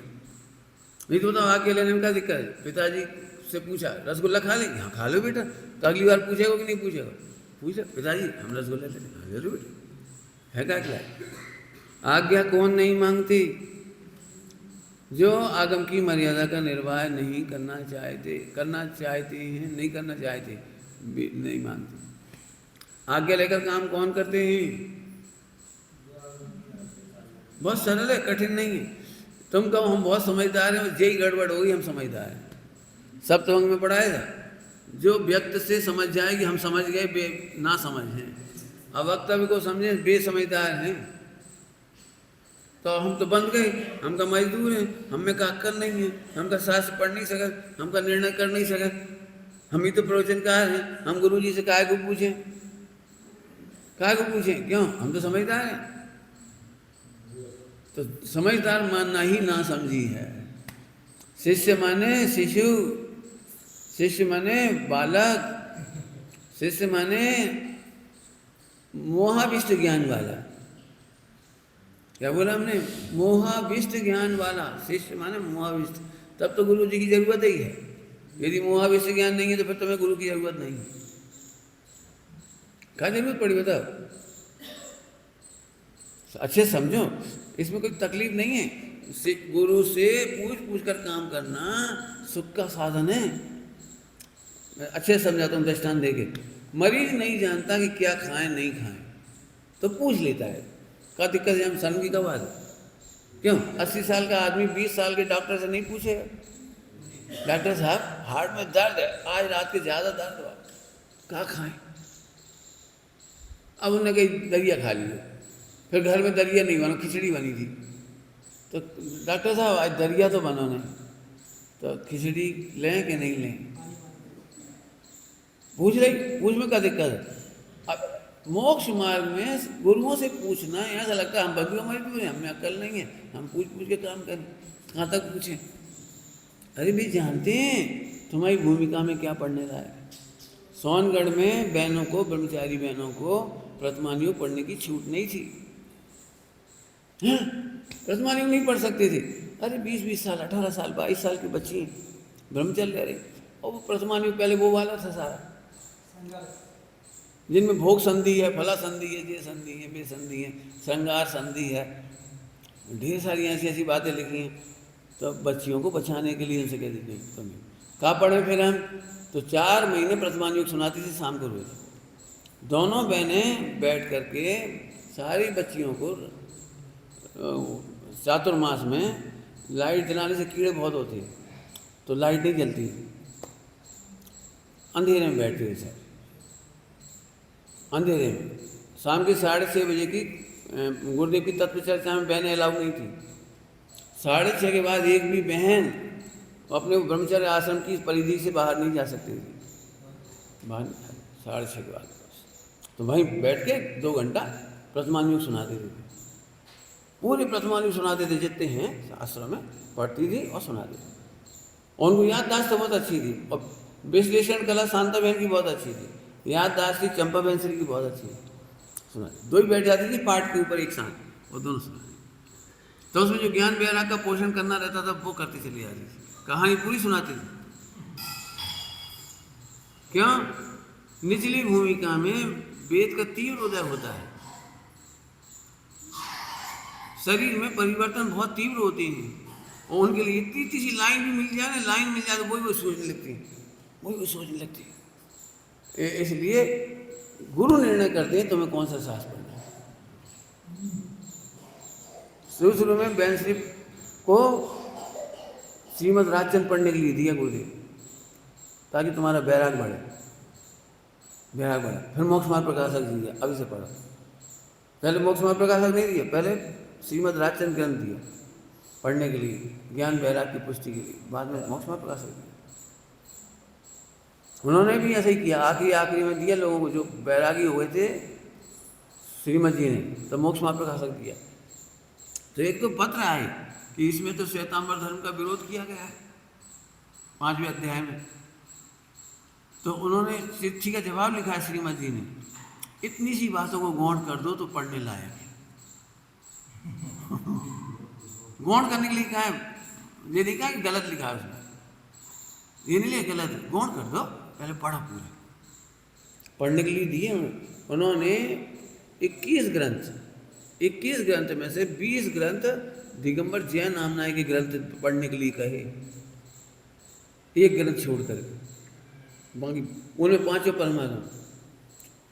S1: नहीं तो बताओ आगे लेने में क्या दिक्कत है? पिताजी से पूछा रसगुल्ला खा लेंगे, हाँ खा लो बेटा। तो अगली बार पूछेगा कि नहीं पूछेगा? पूछे पिताजी हम रसगुल्ला लेते हैं, हाँ ले लो बेटा, है क्या। आज्ञा कौन नहीं मांगती? जो आगम की मर्यादा का निर्वाह नहीं करना चाहते हैं, नहीं करना चाहते, नहीं मानते। आज्ञा लेकर काम कौन करते हैं? बहुत सरल है, कठिन नहीं है। तुम कहो हम बहुत समझदार हैं, यही गड़बड़ होगी, हम समझदार हैं। सप्तमंग में पढ़ाया था, जो व्यक्त से समझ जाए कि हम समझ गए, बे ना समझ हैं। अवक्तव्य को समझे बेसमझदार हैं, तो हम तो बंद गए, हम का मजदूर हैं, हम में का अक्कल नहीं है, हम का शास्त्र पढ़ नहीं सकत, हम का निर्णय कर नहीं सकत, हम ही तो प्रवचनकार हैं, हम गुरु जी से काय को पूछें, काय को पूछें, क्यों, हम तो समझदार हैं। तो समझदार मानना ही ना समझी है। शिष्य माने शिशु, शिष्य माने बालक, शिष्य माने मोहाविष्ट ज्ञान वाला। क्या बोला हमने, मोहाविष्ट ज्ञान वाला, शिष्य माने मोहाविष्ट। तब तो गुरु जी की जरूरत ही है। यदि मोहाविष्ट ज्ञान नहीं है तो फिर तुम्हें गुरु की जरूरत नहीं है। क्या जरूरत पड़ी बताओ, अच्छे समझो, इसमें कोई तकलीफ नहीं है। गुरु से पूछ पूछ कर काम करना सुख का साधन है। मैं अच्छे समझाता हूँ दृष्टांत देके। मरीज नहीं जानता कि क्या खाएं नहीं खाएं, तो पूछ लेता है, क्या दिक्कत है, हम शर्म की क्या बात है। क्यों, 80 साल का आदमी 20 साल के डॉक्टर से नहीं पूछेगा, डॉक्टर साहब हार्ट में दर्द है, आज रात के ज़्यादा दर्द हुआ, क्या खाएं। अब उन्होंने कही दलिया खा लिया, फिर घर में दलिया नहीं बना, खिचड़ी बनी थी, तो डॉक्टर साहब आज दलिया तो बना नहीं, तो खिचड़ी लें कि नहीं लें, पूछ रही, पूछ में क्या दिक्कत है। अब मोक्ष मार्ग में गुरुओं से पूछना, ऐसा लगता है हम बंधुआ मजदूर हैं, हमें अक्ल नहीं है, हम पूछ पूछ के काम करें, कहाँ तक पूछें। अरे भी जानते हैं तुम्हारी भूमिका में क्या पढ़ने रहा है। सोनगढ़ में बहनों को, ब्रह्मचारी बहनों को प्रथमानियोग पढ़ने की छूट नहीं थी, प्रथमानियोग नहीं पढ़ सकते थे। अरे 20-20 साल, 18 साल, 22 साल की बच्ची ब्रह्मचर्य ले रही, और वो प्रथमानियोग पहले वो वाला था सारा, जिनमें भोग संधि है, फला संधि है, ये संधि है, बे संधि है, श्रृंगार संधि है, ढेर सारी ऐसी ऐसी बातें लिखी हैं। तो बच्चियों को बचाने के लिए उनसे कह देते तुम कहाँ पढ़े फिर हम, तो 4 महीने प्रथमानियोग सुनाती थी शाम को रोज। दोनों बहनें बैठ करके सारी बच्चियों को, चातुर्मास में लाइट जलाने से कीड़े बहुत होते हैं, तो लाइट नहीं जलती, अंधेरे में बैठते थे सर, अंधेरे में। शाम के 6:30 बजे की गुरुदेव की तत्व चर्चा में बहनें अलाउ नहीं थी। 6:30 के बाद एक भी बहन अपने ब्रह्मचर्य आश्रम की परिधि से बाहर नहीं जा सकती थी, बाहर 6:30 के बाद। तो वहीं बैठ के 2 घंटा प्रथमानियोग सुनाते थे, पूरे प्रथमानियोग सुनाते थे, जितने हैं आश्रम में पढ़ती थी और सुनाते थे। उनको याददाश्त तो बहुत अच्छी थी, और विश्लेषण कला शांता बहन की बहुत अच्छी थी, याददाश्त थी चंपा बहन श्री की बहुत अच्छी थी। सुना दो ही बैठ जाती थी पाठ के ऊपर एक साथ, वो दोनों सुना। तो उसमें जो ज्ञान वैराग का पोषण करना रहता था वो करती चली जाती थी, कहानी पूरी सुनाती थी। क्यों, निचली भूमिका में वेद का तीव्र उदय होता है, शरीर में परिवर्तन बहुत तीव्र होते हैं, और उनके लिए इतनी सी लाइन भी मिल जाए ना, लाइन मिल जाए तो वही सोचने लगती है, वही सोचने लगती है। इसलिए गुरु निर्णय करते हैं तुम्हें कौन सा शास्त्र पढ़ना है। शुरू में बहन श्री को श्रीमद् राजचंद्र पढ़ने के लिए दिया गुरुदेव, ताकि तुम्हारा वैराग बढ़े, वैराग बढ़े। फिर मोक्ष मार्ग प्रकाशक दिया, अभी से पढ़ो। पहले मोक्ष मार्ग प्रकाशक नहीं दिया, पहले श्रीमद् राजचंद्र ग्रंथ दिया पढ़ने के लिए, ज्ञान वैराग की पुष्टि के लिए, बाद में मोक्ष मार्ग प्रकाशक दिया। उन्होंने भी ऐसे ही किया, आखिरी में दिया लोगों को जो वैरागी हुए थे श्रीमद जी ने, तो मोक्ष मार्ग प्रकाशक दिया। तो एक तो पत्र आए कि इसमें तो श्वेतांबर धर्म का विरोध किया गया है 5वें अध्याय में, तो उन्होंने चिट्ठी का जवाब लिखा है श्रीमद जी ने, इतनी सी बातों को गौण कर दो तो पढ़ने लायक है। गौण करने के लिए कहा है, ये लिखा है कि गलत लिखा है उसमें, ये नहीं लिखा गलत है, गौण कर दो, पहले पढ़ो पूरे। पढ़ने के लिए दिए उन्होंने 21 ग्रंथ में से 20 ग्रंथ दिगंबर जैन नामनाय के ग्रंथ पढ़ने के लिए कहे, एक ग्रंथ छोड़ कर, बाकी उनमें 5 परमागम,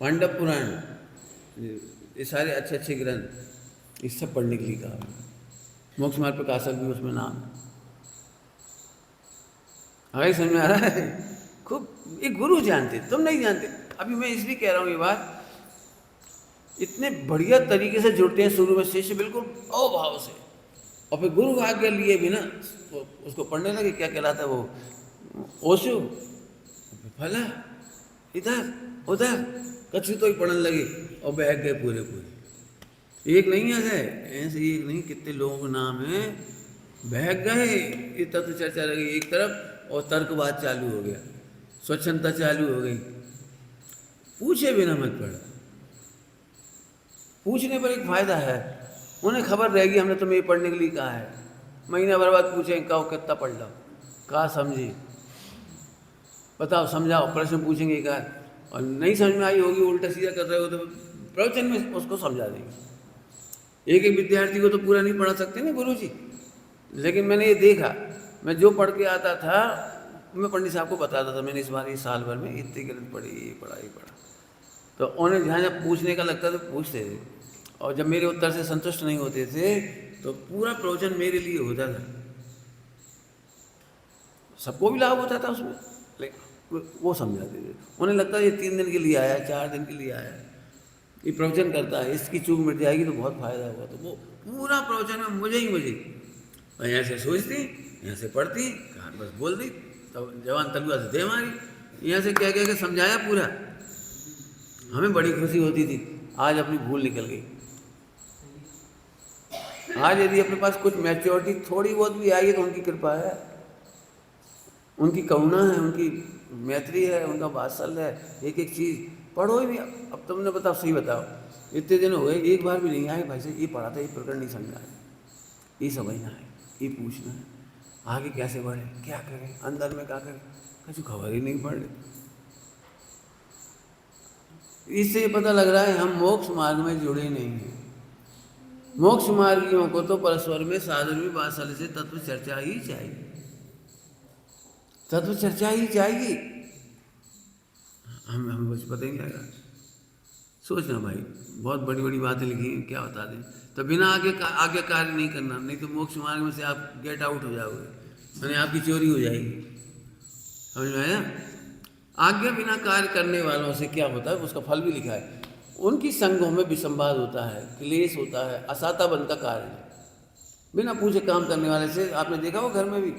S1: पांडव पुराण, ये सारे अच्छे अच्छे ग्रंथ, ये सब पढ़ने के लिए कहा। मोक्ष मार्ग प्रकाशक भी उसमें नाम है। आगे समझ में आ रहा है? खूब ये गुरु जानते, तुम नहीं जानते। अभी मैं इसलिए कह रहा हूँ ये बात, इतने बढ़िया तरीके से जुड़ते हैं शुरू में शिष्य बिल्कुल अभाव से, और फिर गुरु आज्ञा लिए भी ना उसको पढ़ने लगे। क्या कहलाता है वो, ओशो, फला, इधर उधर कछु तो ही पढ़ने लगे और बहक गए पूरे पूरे। एक नहीं ऐसे एक नहीं, कितने लोगों के नाम है बहक गए। ये तत्व चर्चा लगी एक तरफ और तर्कवाद चालू हो गया, स्वच्छंदता चालू हो गई। पूछे बिना मत पढ़ो। पूछने पर एक फायदा है, उन्हें खबर रहेगी हमने तुम्हें ये पढ़ने के लिए कहा है। महीना भर बाद पूछें कहो कितना पढ़ लो, कहा समझे, बताओ समझाओ, प्रश्न पूछेंगे कहा, और नहीं समझ में आई होगी उल्टा सीधा कर रहे हो तो प्रवचन में उसको समझा देंगे। एक एक विद्यार्थी को तो पूरा नहीं पढ़ा सकते ना गुरुजी। लेकिन मैंने ये देखा, मैं जो पढ़ के आता था मैं पंडित साहब को बताता था, मैंने इस बार इस साल भर में इतनी गलत पढ़ी, ये पढ़ा। तो उन्हें जहाँ जब पूछने का लगता था पूछते थे, और जब मेरे उत्तर से संतुष्ट नहीं होते थे तो पूरा प्रवचन मेरे लिए होता था। सबको भी लाभ होता था उसमें, लेकिन वो समझाते थे। उन्हें लगता है ये 3 दिन के लिए आया, 4 दिन के लिए आया, ये प्रवचन करता है, इसकी चूक मिट जाएगी तो बहुत फायदा होगा। तो वो पूरा प्रवचन में मुझे ही मुझे, मैं यहाँ से सोचती, यहाँ से पढ़ती, कहाँ बस बोल दी, तब जवान तलुआ से दे मारी, यहाँ से क्या के समझाया पूरा। हमें बड़ी खुशी होती थी, आज अपनी भूल निकल गई। आज यदि अपने पास कुछ मैच्योरिटी थोड़ी बहुत भी आई है तो उनकी कृपा है, उनकी करुणा है, उनकी मैत्री है, उनका वात्सल्य है। एक एक चीज़ पढ़ो ही नहीं। अब तुमने बताओ, सही बताओ, इतने दिन हो गए एक बार भी नहीं आए भाई साहब ये पढ़ा था, ये प्रकरण नहीं समझ आया, ये समझना है, ये पूछना है, आगे कैसे बढ़े, क्या करें, अंदर में क्या करें, कुछ खबर ही नहीं पड़ रही। इससे पता लग रहा है हम मोक्ष मार्ग में जुड़े नहीं हैं। मोक्ष मार्गियों को तो परस्पर में साधुर्य वात्सल्य से तत्व चर्चा ही चाहिए, तत्व चर्चा ही चाहिए। हमें कुछ पता ही नहीं लगा। सोचना भाई, बहुत बड़ी बड़ी बातें लिखी हैं, क्या बता दें। तो बिना आगे कार्य नहीं करना, नहीं तो मोक्ष मार्ग में से आप गेट आउट हो जाओगे, यानी आपकी चोरी हो जाएगी। समझ में आया? आज्ञा बिना कार्य करने वालों से क्या होता है, उसका फल भी लिखा है। उनकी संगों में विसंवाद होता है, क्लेश होता है, असाता बन का कारण है। बिना पूछे काम करने वाले से आपने देखा हो घर में भी,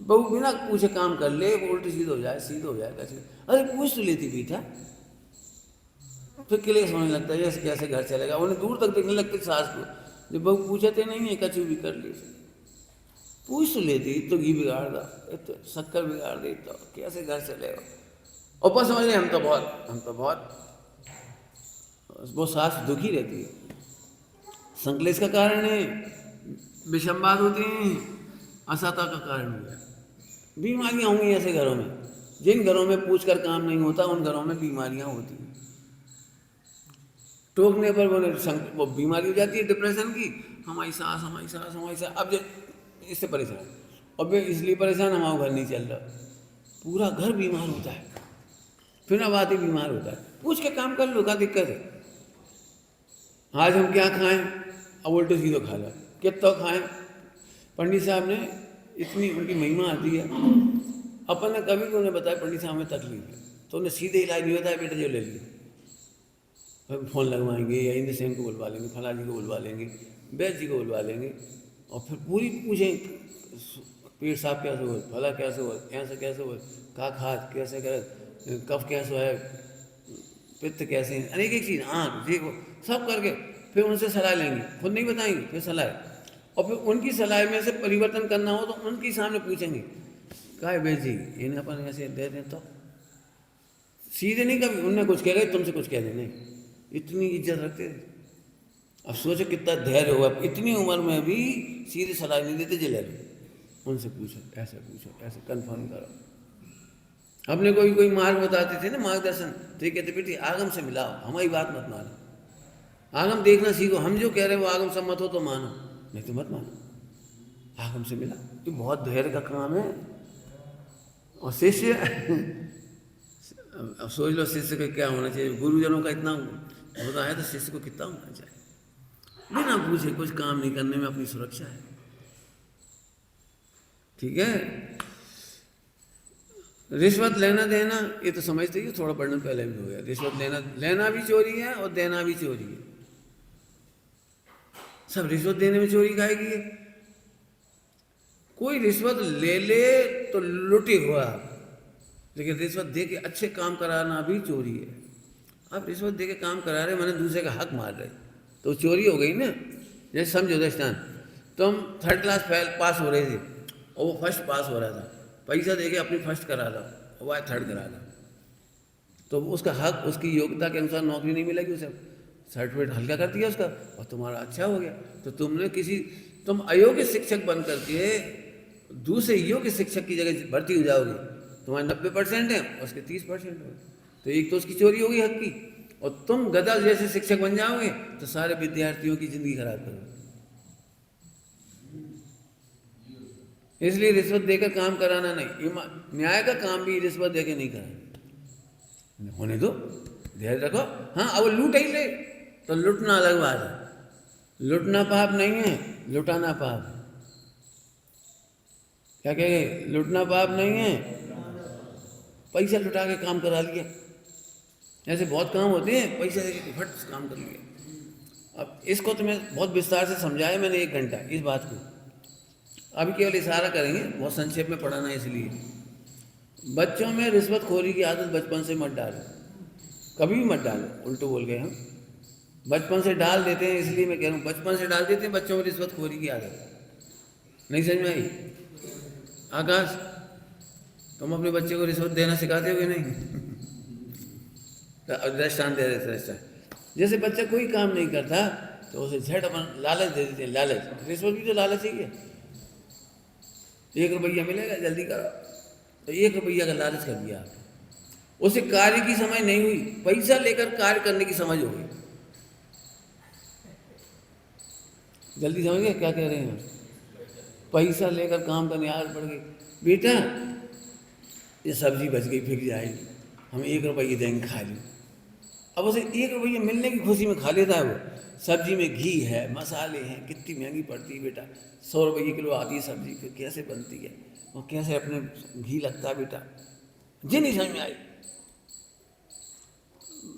S1: बहू बिना पूछे काम कर ले, वो उल्टी सीध हो जाए, सीध हो जाए कैसे, अरे पूछ तो लेती बेटा, फिर क्लेश होने लगता है, जैसे कैसे घर चलेगा। उन्हें दूर तक देखने लगते सास को, जब बहू पूछते नहीं है कचू भी कर ली, पूछ तो लेती, तो घी बिगाड़ दा, तो शक्कर बिगाड़ दी, तो कैसे घर चलेगा। और बस समझ रहे हम तो बहुत वो सास दुखी रहती है। संकलेश का कारण है, विषमवाद होते हैं, असाता का कारण हो गया। बीमारियां होंगी ऐसे घरों में, जिन घरों में पूछकर काम नहीं होता उन घरों में बीमारियां होती हैं। टोकने पर वो बीमारी हो जाती है डिप्रेशन की, हमारी सास। अब जब इससे परेशान, अब इसलिए परेशान हमारा घर नहीं चल रहा, पूरा घर बीमार होता है, फिर अब आदमी बीमार होता है। पूछ के काम कर लो, क्या दिक्कत है। आज हम क्या खाएं, अब उल्टे सीधे खा लो, कितना खाएं। पंडित साहब ने इतनी उनकी महिमा आती है, अपन ने कभी भी उन्हें बताया पंडित साहब में तकलीफ है तो उन्हें सीधे इलाज नहीं होता है, बेटा जो ले लिया, फिर फोन लगवाएंगे या इंद्र सेन को बुलवा लेंगे, फला जी को बुलवा लेंगे, वैद्य जी को बुलवा लेंगे, और फिर पूरी पूछें पेट साफ कैसे हो, फला कैसे हो, कैसे हो, का खाद कैसे करे, कफ कैसे है, पित्त कैसे है, अनेक एक चीज़, आँख देखो सब करके फिर उनसे सलाह लेंगे, खुद नहीं बताएंगे, फिर सलाह। और फिर उनकी सलाह में से परिवर्तन करना हो तो उनके सामने पूछेंगे, क्या है वैद्य जी इन्हें अपन ऐसे दे दें, तो सीधे नहीं कभी उनने कुछ कह रहे तुमसे कुछ कह दें, नहीं, इतनी इज्जत रखते थे। अब सोचो कितना धैर्य होगा, इतनी उम्र में भी सीधे सलाह नहीं देते, जिले उनसे पूछो, ऐसे कन्फर्म करो। अपने कोई मार्ग बताते थे ना, मार्गदर्शन, तो ये कहते बेटी आगम से मिलाओ, हमारी बात मत मानो, आगम देखना सीखो, हम जो कह रहे हैं वो आगम सम्मत हो तो मानो, नहीं तो मत मानो, आगम से मिला। ये बहुत धैर्य का काम है। और शिष्य अब सोच लो शिष्य का क्या होना चाहिए, गुरुजनों का इतना होता है तो शिष्य को कितना होना चाहिए। बिना पूछे कुछ काम नहीं करने में अपनी सुरक्षा है। ठीक है। रिश्वत लेना देना ये तो समझते ही, थोड़ा पढ़ने पहले भी हो गया। रिश्वत लेना भी चोरी है और देना भी चोरी है। सब रिश्वत देने में चोरी खाएगी है। कोई रिश्वत ले ले तो लुटी हुआ, लेकिन रिश्वत दे के अच्छे काम कराना भी चोरी है। आप रिश्वत दे के काम करा रहे, मैंने दूसरे का हक मार रहे, तो चोरी हो गई ना। जैसे समझो दृष्टान, तुम 3rd क्लास पास हो रहे थे और वो फर्स्ट पास हो रहा था, पैसा दे के अपनी फर्स्ट करा लो और वह 3rd करा लो, तो उसका हक, उसकी योग्यता के अनुसार नौकरी नहीं मिलेगी उसे, सर्टिफिकेट हल्का कर दिया उसका और तुम्हारा अच्छा हो गया। तो तुम अयोग्य शिक्षक बन करके दूसरे योग्य शिक्षक की जगह भर्ती हो जाओगे, तुम्हारे 90% है, उसके 30% हो, तो एक तो उसकी चोरी होगी हक की, और तुम गधा जैसे शिक्षक बन जाओगे तो सारे विद्यार्थियों की जिंदगी खराब करोगे। इसलिए रिश्वत देकर काम कराना नहीं, न्याय का काम भी रिश्वत देकर नहीं कराना। होने दो, धैर्य रखो। हाँ, अब लूट ही ले तो लुटना अलग बात है। लुटना पाप नहीं है, लुटाना पाप है। क्या कहे, लुटना पाप नहीं है, पैसा लुटा के काम करा लिया। ऐसे बहुत काम होते हैं, पैसा देके फट काम कर लिया। अब इसको तो मैं बहुत विस्तार से समझाया मैंने 1 घंटा इस बात को, अभी केवल इशारा करेंगे, बहुत संक्षेप में पढ़ाना है। इसलिए बच्चों में रिश्वतखोरी की आदत बचपन से मत डालो, कभी भी मत डालो। उल्टो बोल गए हम, बचपन से डाल देते हैं, इसलिए मैं कह रहा हूँ बचपन से डाल देते हैं बच्चों में रिश्वतखोरी की आदत। नहीं समझ में आई? आकाश, तुम अपने बच्चे को रिश्वत देना सिखाते हो कि नहीं? दृष्टांत दे रहे थे, जैसे बच्चा कोई काम नहीं करता तो उसे झट अपन लालच दे देते हैं। लालच, रिश्वत भी तो लालच ही है। 1 रुपया मिलेगा, जल्दी करो, तो 1 रुपया का लालच कर दिया आपने। उसे कार्य की समझ नहीं हुई, पैसा लेकर कार्य करने की समझ हो गई। जल्दी समझ गए क्या कह रहे हैं? पैसा लेकर काम करने आदत पड़ गई। बेटा ये सब्जी बच गई, फिर जाएगी, हम 1 रुपये देंगे, खा ली। अब उसे 1 रुपये मिलने की खुशी में खा लेता है वो। सब्जी में घी है, मसाले हैं, कितनी महंगी पड़ती है बेटा, 100 रुपये किलो आती है सब्जी, फिर कैसे बनती है और कैसे अपने घी लगता है बेटा, जी नहीं समझ में आई।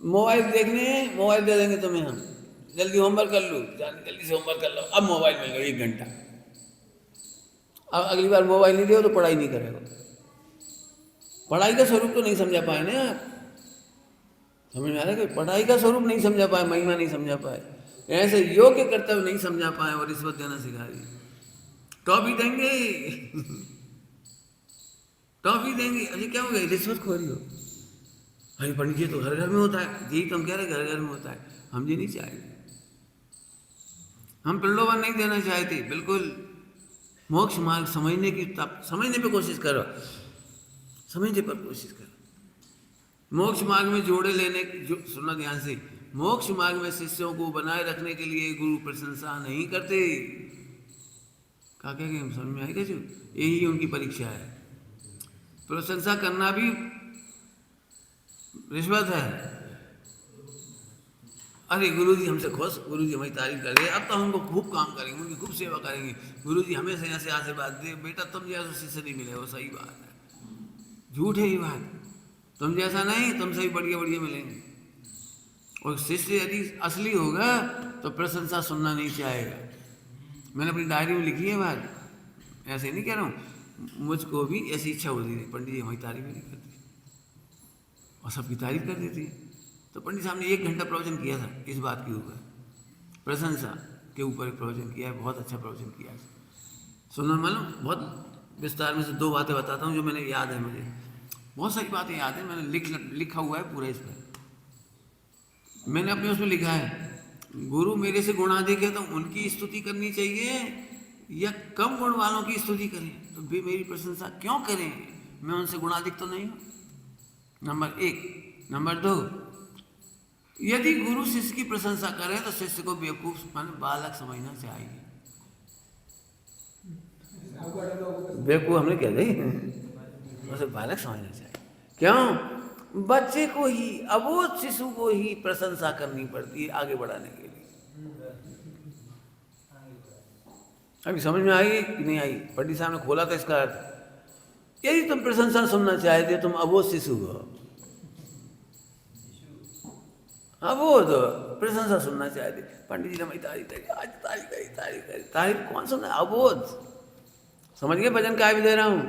S1: मोबाइल देखने, मोबाइल दे देंगे तुम्हें हम, जल्दी होमवर्क कर लो, जल्दी से होमवर्क कर लो। अब मोबाइल मिल गया 1 घंटा, अब अगली बार मोबाइल नहीं दो तो पढ़ाई नहीं करेगा। पढ़ाई का स्वरूप तो नहीं समझा पाए ना आप, समझ में आ रहा है? पढ़ाई का स्वरूप नहीं समझा पाए, महिमा नहीं समझा पाए, ऐसे योग्य कर्तव्य नहीं समझा पाए और रिश्वत देना सिखा दी। टॉफी देंगे टॉफी देंगे, अरे क्या हो गया, रिश्वत खोरी हो। अरे पंडित जी तो घर घर में होता है, यही तो हम कह रहे घर घर में होता है। हम ये नहीं चाहते, हम प्रलोभन नहीं देना चाहते, बिल्कुल मोक्ष मार्ग समझने पे कोशिश करो, समझने पर कोशिश करो। मोक्ष मार्ग में जोड़े लेने सुनना ध्यान से, मोक्ष मार्ग में शिष्यों को बनाए रखने के लिए गुरु प्रशंसा नहीं करते। क्या कह गए, समझ में आएगा? जो यही उनकी परीक्षा है। प्रशंसा करना भी रिश्वत है। अरे गुरुजी हमसे खुश, गुरुजी हमारी तारीफ कर रहे, अब तो हमको खूब काम करेंगे, उनकी खूब सेवा करेंगे, गुरुजी हमें से ऐसे आशीर्वाद दे। बेटा तुम जैसा शिष्य नहीं मिले, वो सही बात है, झूठ है ये बात। तुम जैसा नहीं, तुमसे भी बढ़िया बढ़िया मिलेंगे। और शिष्य यदि असली होगा तो प्रशंसा सुनना नहीं चाहेगा। मैंने अपनी डायरी में लिखी है बात, ऐसे नहीं कह रहा हूँ, मुझको भी ऐसी इच्छा होती थी, पंडित जी हमारी तारीफ नहीं करती और सबकी तारीफ कर देती है। तो पंडित साहब ने 1 घंटा प्रवचन किया था इस बात के ऊपर, प्रशंसा के ऊपर प्रवचन किया है, बहुत अच्छा प्रवचन किया है। सुनना मालूम, बहुत विस्तार में से 2 बातें बताता हूँ जो मैंने याद है, मुझे बहुत सारी बातें याद है, मैंने लिखा हुआ है पूरा इस पर। मैंने अपने उसमें लिखा है, गुरु मेरे से गुणाधिक है तो उनकी स्तुति करनी चाहिए या कम गुण वालों की स्तुति करें, तो वे मेरी प्रशंसा क्यों करें, मैं उनसे गुणाधिक तो नहीं हूँ, नंबर 1। नंबर 2, यदि गुरु शिष्य की प्रशंसा करे तो शिष्य को बेवकूफ माने बालक समझना चाहिए। बेवकूफ हमने कह दी, उसे बालक समझना चाहिए। क्यों? बच्चे को ही, अबोध शिशु को ही प्रशंसा करनी पड़ती है आगे बढ़ाने के लिए। अभी समझ में आई कि नहीं आई? पंडित साहब ने खोला था इसका अर्थ, यदि तुम प्रशंसा सुनना चाहते तुम अबोध शिशु हो। अबोध प्रशंसा सुनना चाहते, पंडित जी ने भाई तारीफ करी, आज तारीफ करी, तारीफ करी, तारीफ कौन सुनना? अबोध। समझ गए भजन का भी दे रहा हूं?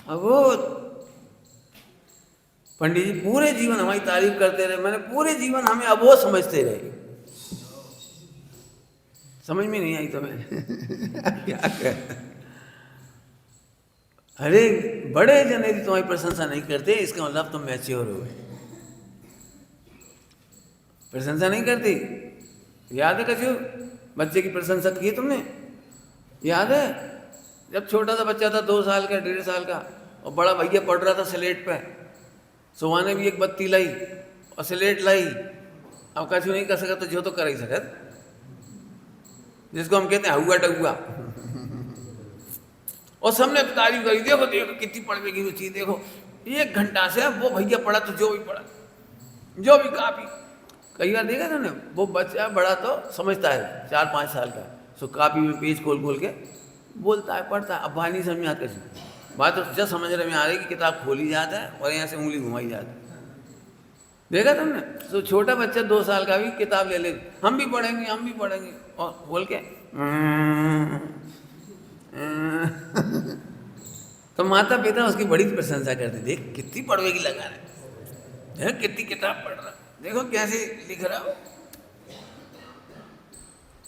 S1: अबोध। पंडित जी पूरे जीवन हमारी तारीफ करते रहे, मैंने पूरे जीवन हमें अबोध समझते रहे। समझ में नहीं आई तुम्हें? क्या कर? अरे बड़े जन यदि तुम्हारी प्रशंसा नहीं करते इसका मतलब तुम मैच्योर हो गए। प्रशंसा नहीं करती, याद है कछु बच्चे की प्रशंसा की है तुमने? याद है जब छोटा सा बच्चा था 2 साल का 1.5 साल का, और बड़ा भैया पढ़ रहा था स्लेट पे, सुबह ने भी एक बत्ती लाई और स्लेट लाई। अब कछु नहीं कर सका तो जो तो कर ही सकत, जिसको हम कहते हैं हुआ डगुआ। और सबने तारीफ करी, देखो देखो कितनी पढ़ने की रुचि, देखो 1 घंटा से वो भैया पढ़ा तो जो भी पढ़ा, जो भी कापी। कई बार देखा था ना, वो बच्चा बड़ा तो समझता है 4-5 साल का, सो कापी में पेज खोल खोल के बोलता है, पढ़ता है। अब बात नहीं समझ में आता, बात तो जब समझ में आ रही कि किताब खोली जाता है और यहाँ से उंगली घुमाई जाती है। देखा तुमने? तो छोटा बच्चा 2 साल का भी किताब ले ले, हम भी पढ़ेंगे हम भी पढ़ेंगे, और बोल के तो माता पिता उसकी बड़ी प्रशंसा करते, देख कितनी पढ़वे की लगा रहे, कितनी किताब पढ़ रहा, देखो कैसे लिख रहा हो।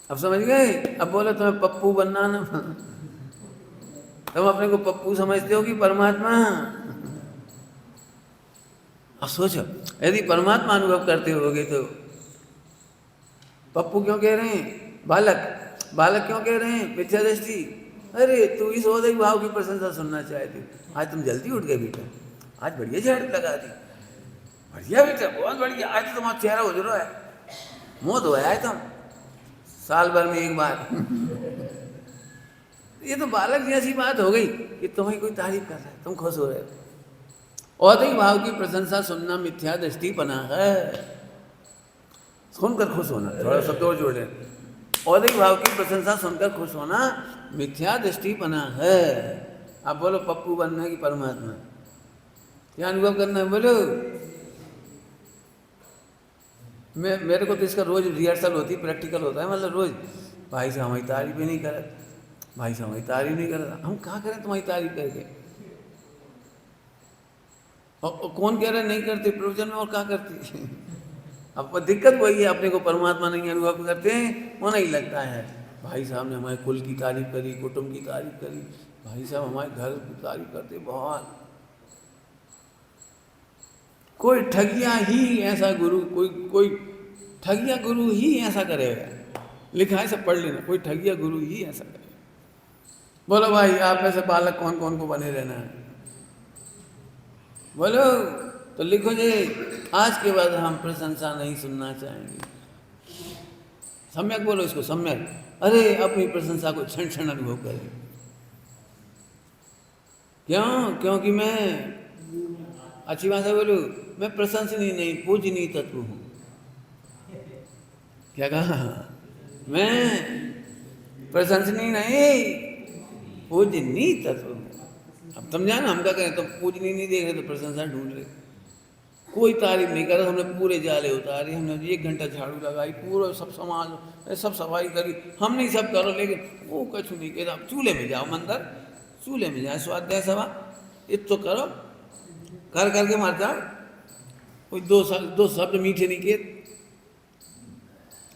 S1: अब समझ गए? अब बोलो तुम्हें पप्पू बनना ना, तुम अपने को पप्पू समझते हो कि परमात्मा? अब सोचो यदि परमात्मा अनुभव करते होगे तो पप्पू क्यों कह रहे हैं? बालक, बालक क्यों कह रहे हैं? मिथ्या दृष्टि। अरे तू इस ओदय भाव की प्रशंसा सुनना चाहते, आज तुम जल्दी उठ गए बेटा, आज बढ़िया झाड़ू लगा दी, बढ़िया बेटा बहुत बढ़िया, आज तो तुम्हारा चेहरा उजरो है, मुँह धोया है तुम साल भर में 1 बार। ये तो बालक जैसी बात हो गई कि तुम्हें कोई तारीफ कर रहा है, तुम खुश हो रहे हो। औदय भाव की प्रशंसा सुनना मिथ्या दृष्टि बना है, सुनकर खुश होना, थोड़ा शब्द और जोड़ लें, औदय भाव की प्रशंसा सुनकर खुश होना मिथ्या दृष्टि बना है। आप बोलो पप्पू बनना है कि परमात्मा? क्या अनुभव करना है बोलो? मेरे को तो इसका रोज रिहर्सल होती, प्रैक्टिकल होता है, मतलब रोज भाई साहब हमारी तारीफ ही नहीं कर, भाई साहब हमारी तारीफ नहीं कर रहा, हम कहाँ करें तुम्हारी तारीफ करके? और कौन कह रहा है नहीं करते प्रवचन में, और क्या करती? अब दिक्कत वही है, अपने को परमात्मा नहीं अनुभव करते हैं, वो नहीं लगता है। भाई साहब ने हमारे कुल की तारीफ करी, कुटुंब की तारीफ करी, भाई साहब हमारे घर की तारीफ करते बहुत। कोई ठगिया ही ऐसा गुरु, कोई ठगिया गुरु ही ऐसा करेगा, लिखा है सब पढ़ लेना, कोई ठगिया गुरु ही ऐसा करेगा। बोलो भाई आप में से बालक कौन कौन को बने रहना है? बोलो तो लिखो जी, आज के बाद हम प्रशंसा नहीं सुनना चाहेंगे। सम्यक बोलो इसको, सम्यक। अरे अपनी प्रशंसा को क्षण क्षण अनुभव करें। क्यों? क्योंकि मैं, अच्छी भाषा बोलूं, मैं प्रशंसनीय नहीं पूजनीय तत्व हूं। क्या कहा? मैं प्रशंसनीय नहीं पूजनीय तत्व हूं। अब समझा ना, हम क्या करें? तो पूजनीय नहीं देख रहे तो प्रशंसा ढूंढ रहे। कोई तारीफ नहीं कर रहा, हमने पूरे जाले उतारे, हमने 1 घंटा झाड़ू लगाई, पूरा सब समाज सब सफाई करी, हम नहीं सब करो, लेकिन वो कुछ नहीं कहता। अब चूल्हे में जाओ, मंदिर चूल्हे में जाए, स्वाध्याय सभा इत तो करो, कर करके मर जाओ, कोई 2 शब्द मीठे नहीं किए।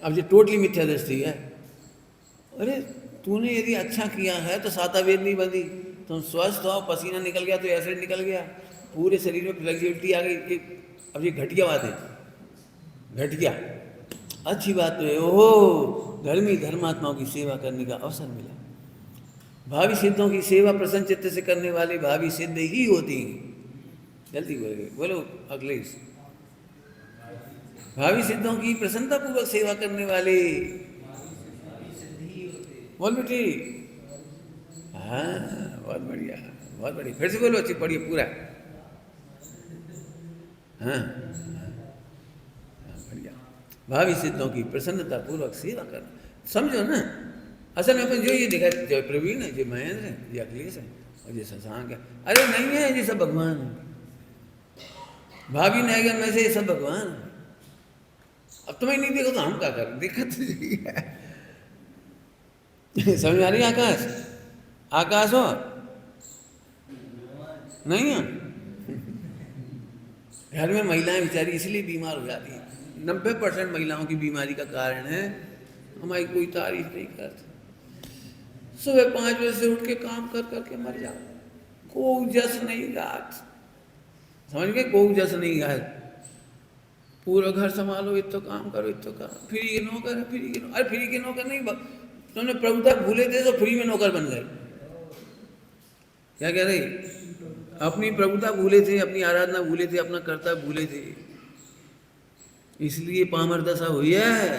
S1: अब ये टोटली मिथ्या दृष्टि है। अरे तूने यदि अच्छा किया है तो साता वेद नहीं बंधी, तुम स्वस्थ हो, पसीना निकल गया तो एसिड निकल गया, पूरे शरीर में फ्लेक्सिबिलिटी आ गई। अब ये घटिया बात है, घटिया। अच्छी बात तो है, ओहो धर्मी धर्मात्माओं की सेवा करने का अवसर मिला। भावी सिद्धों की सेवा प्रसन्न चित्त से करने वाले भावी सिद्ध ही होती हैं। जल्दी बोलो अखिलेश। भावी सिद्धों की प्रसन्नता पूर्वक सेवा करने वाले, बोल बेटी। हाँ बहुत बढ़िया, बहुत बढ़िया, फिर से बोलो, अच्छी पढ़िए पूरा। हाँ बढ़िया। भावी सिद्धों की प्रसन्नता पूर्वक सेवा करना, समझो ना, असल में अपन जो ये देखा, जो प्रवीण है, जो महेंद्र है, ये अखिलेश है और ये शशांक है, अरे नहीं है, ये सब भगवान है। भाभी नैगन में से ये सब भगवान है। अब तुम्हें नहीं देखो तो हम क्या करें, दिक्कत तो यही है। समझ आ रही आकाश? आकाश हो नहीं है? घर में महिलाएं बेचारी इसलिए बीमार हो जाती हैं। 90% महिलाओं की बीमारी का कारण है हमारी कोई तारीफ नहीं करती। सुबह 5 बजे से उठ के काम कर करके मर जाओ, कोई जस नहीं गात। समझ गए? कोई जस नहीं गात। पूरा घर संभालो, इतो काम करो, इतो काम, फ्री के नौकर है, फ्री के अरे फ्री के नौकर नहीं, तुमने प्रभुता भूले थे तो फ्री में नौकर बन गए। क्या कह रहे? अपनी प्रभुता भूले थे, अपनी आराधना भूले थे, अपना कर्तव्य भूले थे, इसलिए पामर दशा हुई है।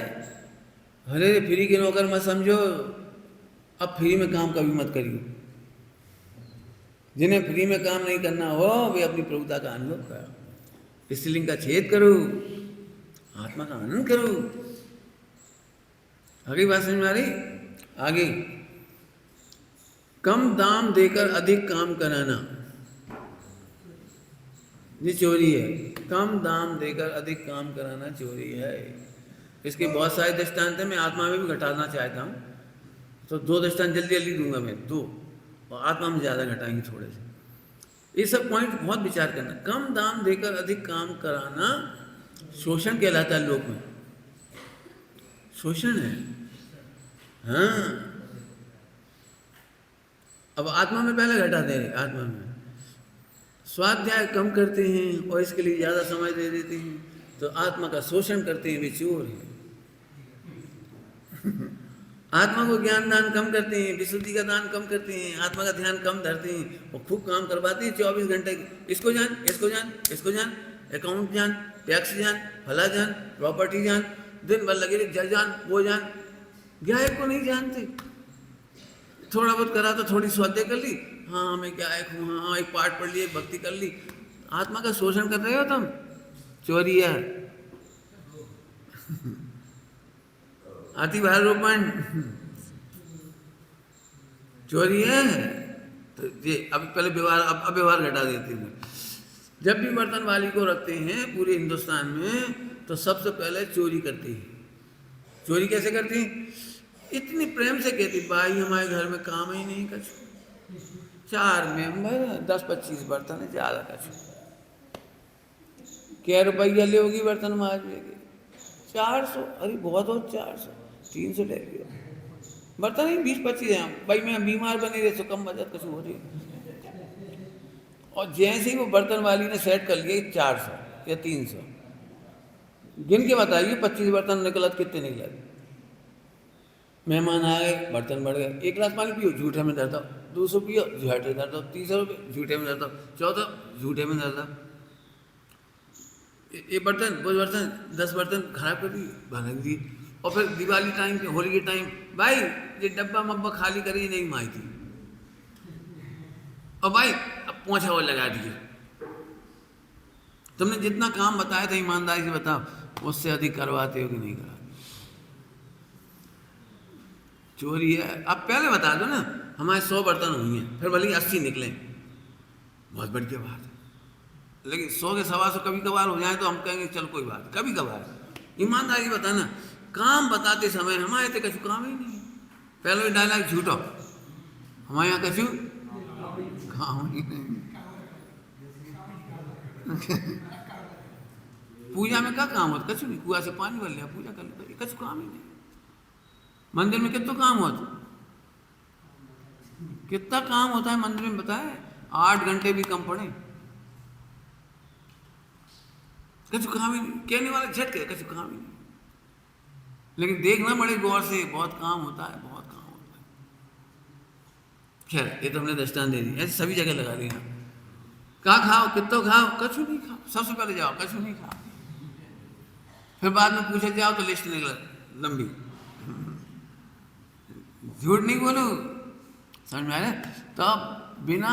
S1: अरे फ्री के नौकर मत समझो, अब फ्री में काम कभी मत करियो। जिन्हें फ्री में काम नहीं करना हो वे अपनी प्रभुता का अनुभव करो, स्त्रीलिंग का छेद करो, आत्मा का आनंद करो। आगे बात समझ में आ रही? आगे, कम दाम देकर अधिक काम कराना, ये चोरी है। कम दाम देकर अधिक काम कराना चोरी है। इसके बहुत सारे दृष्टांत हैं, मैं आत्मा में भी घटाना चाहता हूँ, तो 2 दृष्टांत जल्दी जल्दी दूंगा मैं, 2, और आत्मा में ज़्यादा घटाएंगे थोड़े से। ये सब पॉइंट बहुत विचार करना। कम दाम देकर अधिक काम कराना शोषण कहलाता है लोक में, शोषण है। हाँ, अब आत्मा में पहले घटा दे रहे, आत्मा में स्वाध्याय कम करते हैं और इसके लिए ज़्यादा समय दे देते हैं, तो आत्मा का शोषण करते हैं, वे चोर हैं। आत्मा को ज्ञान दान कम करते हैं, विशुद्धि का दान कम करते हैं, आत्मा का ध्यान कम धरते हैं और खूब काम करवाते हैं 24 घंटे। इसको जान, इसको जान, इसको जान, अकाउंट जान, टैक्स जान, फला जान, प्रॉपर्टी जान, दिन भर लगे रहे, जल जान, वो जान। गायक को नहीं जानते। थोड़ा बहुत करा तो थोड़ी स्वाध्याय कर ली, हाँ मैं गायक हूँ, हाँ एक पाठ पढ़ ली, एक भक्ति कर ली। आत्मा का शोषण कर रहे हो तुम, चोरी है। आती बाहर रोपण चोरी है। तो ये अभी पहले व्यवहार, अब व्यवहार घटा देते हैं। जब भी बर्तन वाली को रखते हैं पूरे हिंदुस्तान में, तो सबसे पहले चोरी करती है। चोरी कैसे करती? इतनी प्रेम से कहती, भाई हमारे घर में काम ही नहीं कछु, 4 मेंबर, 10-25 बर्तन है, ज़्यादा कछु। क्या रुपया ले होगी बर्तन मांजने के? 400। अरे बहुत हो, 400, 300 ले लियो। बर्तन ही 20-25 हैं भाई, मैं बीमार बने रहे तो कम बचत कछु हो रही। और जैसे ही वो बर्तन वाली ने सेट कर लिए 400 या 300, गिन के बताइए 25 बर्तन निकला कितने निकले? मेहमान आ गए, बर्तन बढ़ गए। 1 गिलास पानी पियो, झूठे में दर्द, 200 पियो, झूठे दर्द, 300 रुपये, झूठे में दर्द, 14 झूठे में दर्द। ये बर्तन, वो बर्तन, 10 बर्तन खराब कर दिए, भाग दिए। और फिर दिवाली टाइम पे, होली के टाइम, भाई ये डब्बा मब्बा खाली करी नहीं माई थी, और भाई अब पोंछा और लगा दिए। तुमने जितना काम बताया था ईमानदारी से बताओ, उससे अधिक करवाते हो कि नहीं करवाते? चोरी है। अब पहले बता दो ना, हमारे 100 बर्तन हुई हैं, फिर भले 80 निकले, बहुत बढ़िया बात है। लेकिन 100 के 125 कभी कभार हो जाए तो हम कहेंगे चल कोई बात, कभी कभार। ईमानदारी बताना, काम बताते समय हमारे तो कछु काम ही नहीं। पहले भी डायलॉग झूठो, हमारे यहाँ कछु काम ही नहीं। पूजा में क्या काम होता? कछु नहीं, कुआ से पानी भर लिया, पूजा कर ली, कछु काम ही नहीं। मंदिर में कितना काम होता? कितना काम होता है मंदिर में बताए? 8 घंटे भी कम पड़े, कछु काम ही नहीं। कहने वाले झटके, कछु काम ही नहीं। लेकिन देखना बड़े गौर से, बहुत काम होता है, बहुत काम होता है। खैर ये तो हमने दृष्टांत दे दी, ऐसे सभी जगह लगा दिया। कहाँ खाओ, कितना खाओ, कछु नहीं खाओ। सबसे पहले जाओ, कछु नहीं खाओ। फिर बाद में पूछे जाओ तो लिस्ट निकला लंबी। झूठ नहीं बोलो, समझ में आ रहा? तो बिना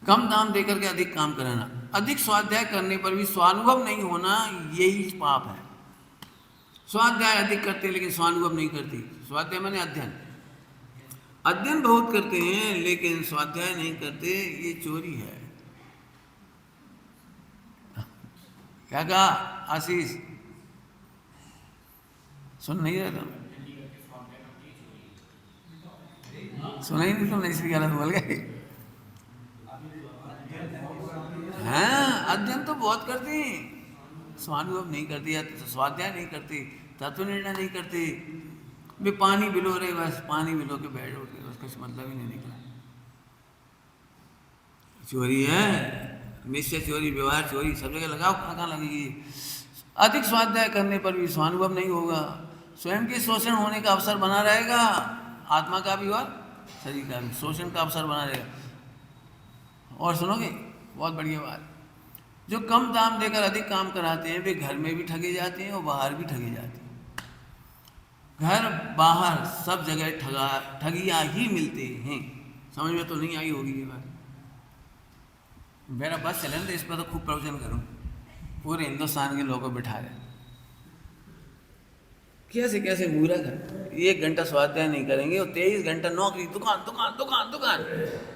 S1: कम दाम देकर के अधिक काम कराना, अधिक स्वाध्याय करने पर भी स्वानुभव नहीं होना, यही पाप है। स्वाध्याय अधिक करते लेकिन स्वानुभव नहीं करती। स्वाध्याय माने अध्ययन, अध्ययन बहुत करते हैं लेकिन स्वाध्याय नहीं करते, ये चोरी है। क्या कहा आशीष? सुन नहीं रहे तुम? सुना ही नहीं तुमने, इसलिए गलत बोल गए। हाँ, अध्ययन तो बहुत करते हैं, स्वानुभव नहीं करती है, तो स्वाध्याय नहीं करती, तत्व निर्णय नहीं करती, वे पानी बिलो रहे, बस पानी बिलो के बैठ उठ गए, उसका मतलब ही नहीं निकला। चोरी है, निश्चय चोरी, व्यवहार चोरी, सब जगह लगाओ, कहाँ कहाँ लगेगी। अधिक स्वाध्याय करने पर भी स्वानुभव नहीं होगा, स्वयं के शोषण होने का अवसर बना रहेगा, आत्मा का भी और शरीर का भी शोषण का अवसर बना रहेगा। और सुनोगे, बहुत बढ़िया बात, जो कम दाम देकर अधिक काम कराते हैं वे घर में भी ठगे जाते हैं और बाहर भी ठगे जाते हैं। घर बाहर सब जगह ठगिया ही मिलते हैं। समझ में तो नहीं आई होगी ये बात। मेरा बस चले तो इस पर तो खूब प्रवचन करूं, पूरे हिंदुस्तान के लोगों को बिठा रहे, कैसे कैसे मूर्ख है। 1 घंटा स्वाध्याय नहीं करेंगे और 23 घंटा नौकरी, दुकान दुकान दुकान दुकान।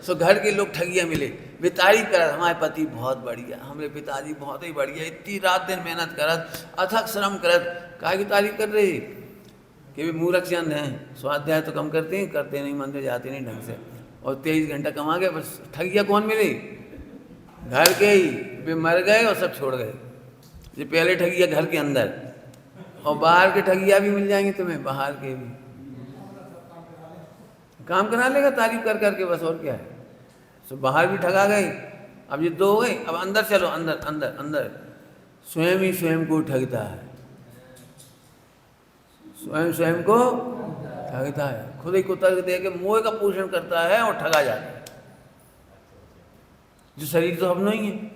S1: सो घर के लोग ठगिया मिले, वे तारीफ कर, हमारे पति बहुत बढ़िया, हमारे पिताजी बहुत ही बढ़िया, इतनी रात दिन मेहनत करत, अथक श्रम करत, काहे की तारीफ कर रही कि वे मूर्ख चंद हैं, स्वाध्याय तो कम करते हैं, करते नहीं, मंदिर जाते नहीं ढंग से, और 23 घंटा कमा गए, बस ठगिया कौन मिली? घर के ही, वे मर गए और सब छोड़ गए। जो पहले ठगिया घर के अंदर, और बाहर के ठगिया भी मिल जाएंगे तुम्हें, बाहर के भी काम करा लेगा तारीफ कर करके, बस और क्या है। सो बाहर भी ठगा गए, अब ये 2 हो गए, अब अंदर चलो, अंदर अंदर अंदर। स्वयं ही स्वयं को ठगता है, स्वयं स्वयं को ठगता है, खुद ही को तर्क दे के मोह का पोषण करता है और ठगा जाता है। जो शरीर तो अपना ही है,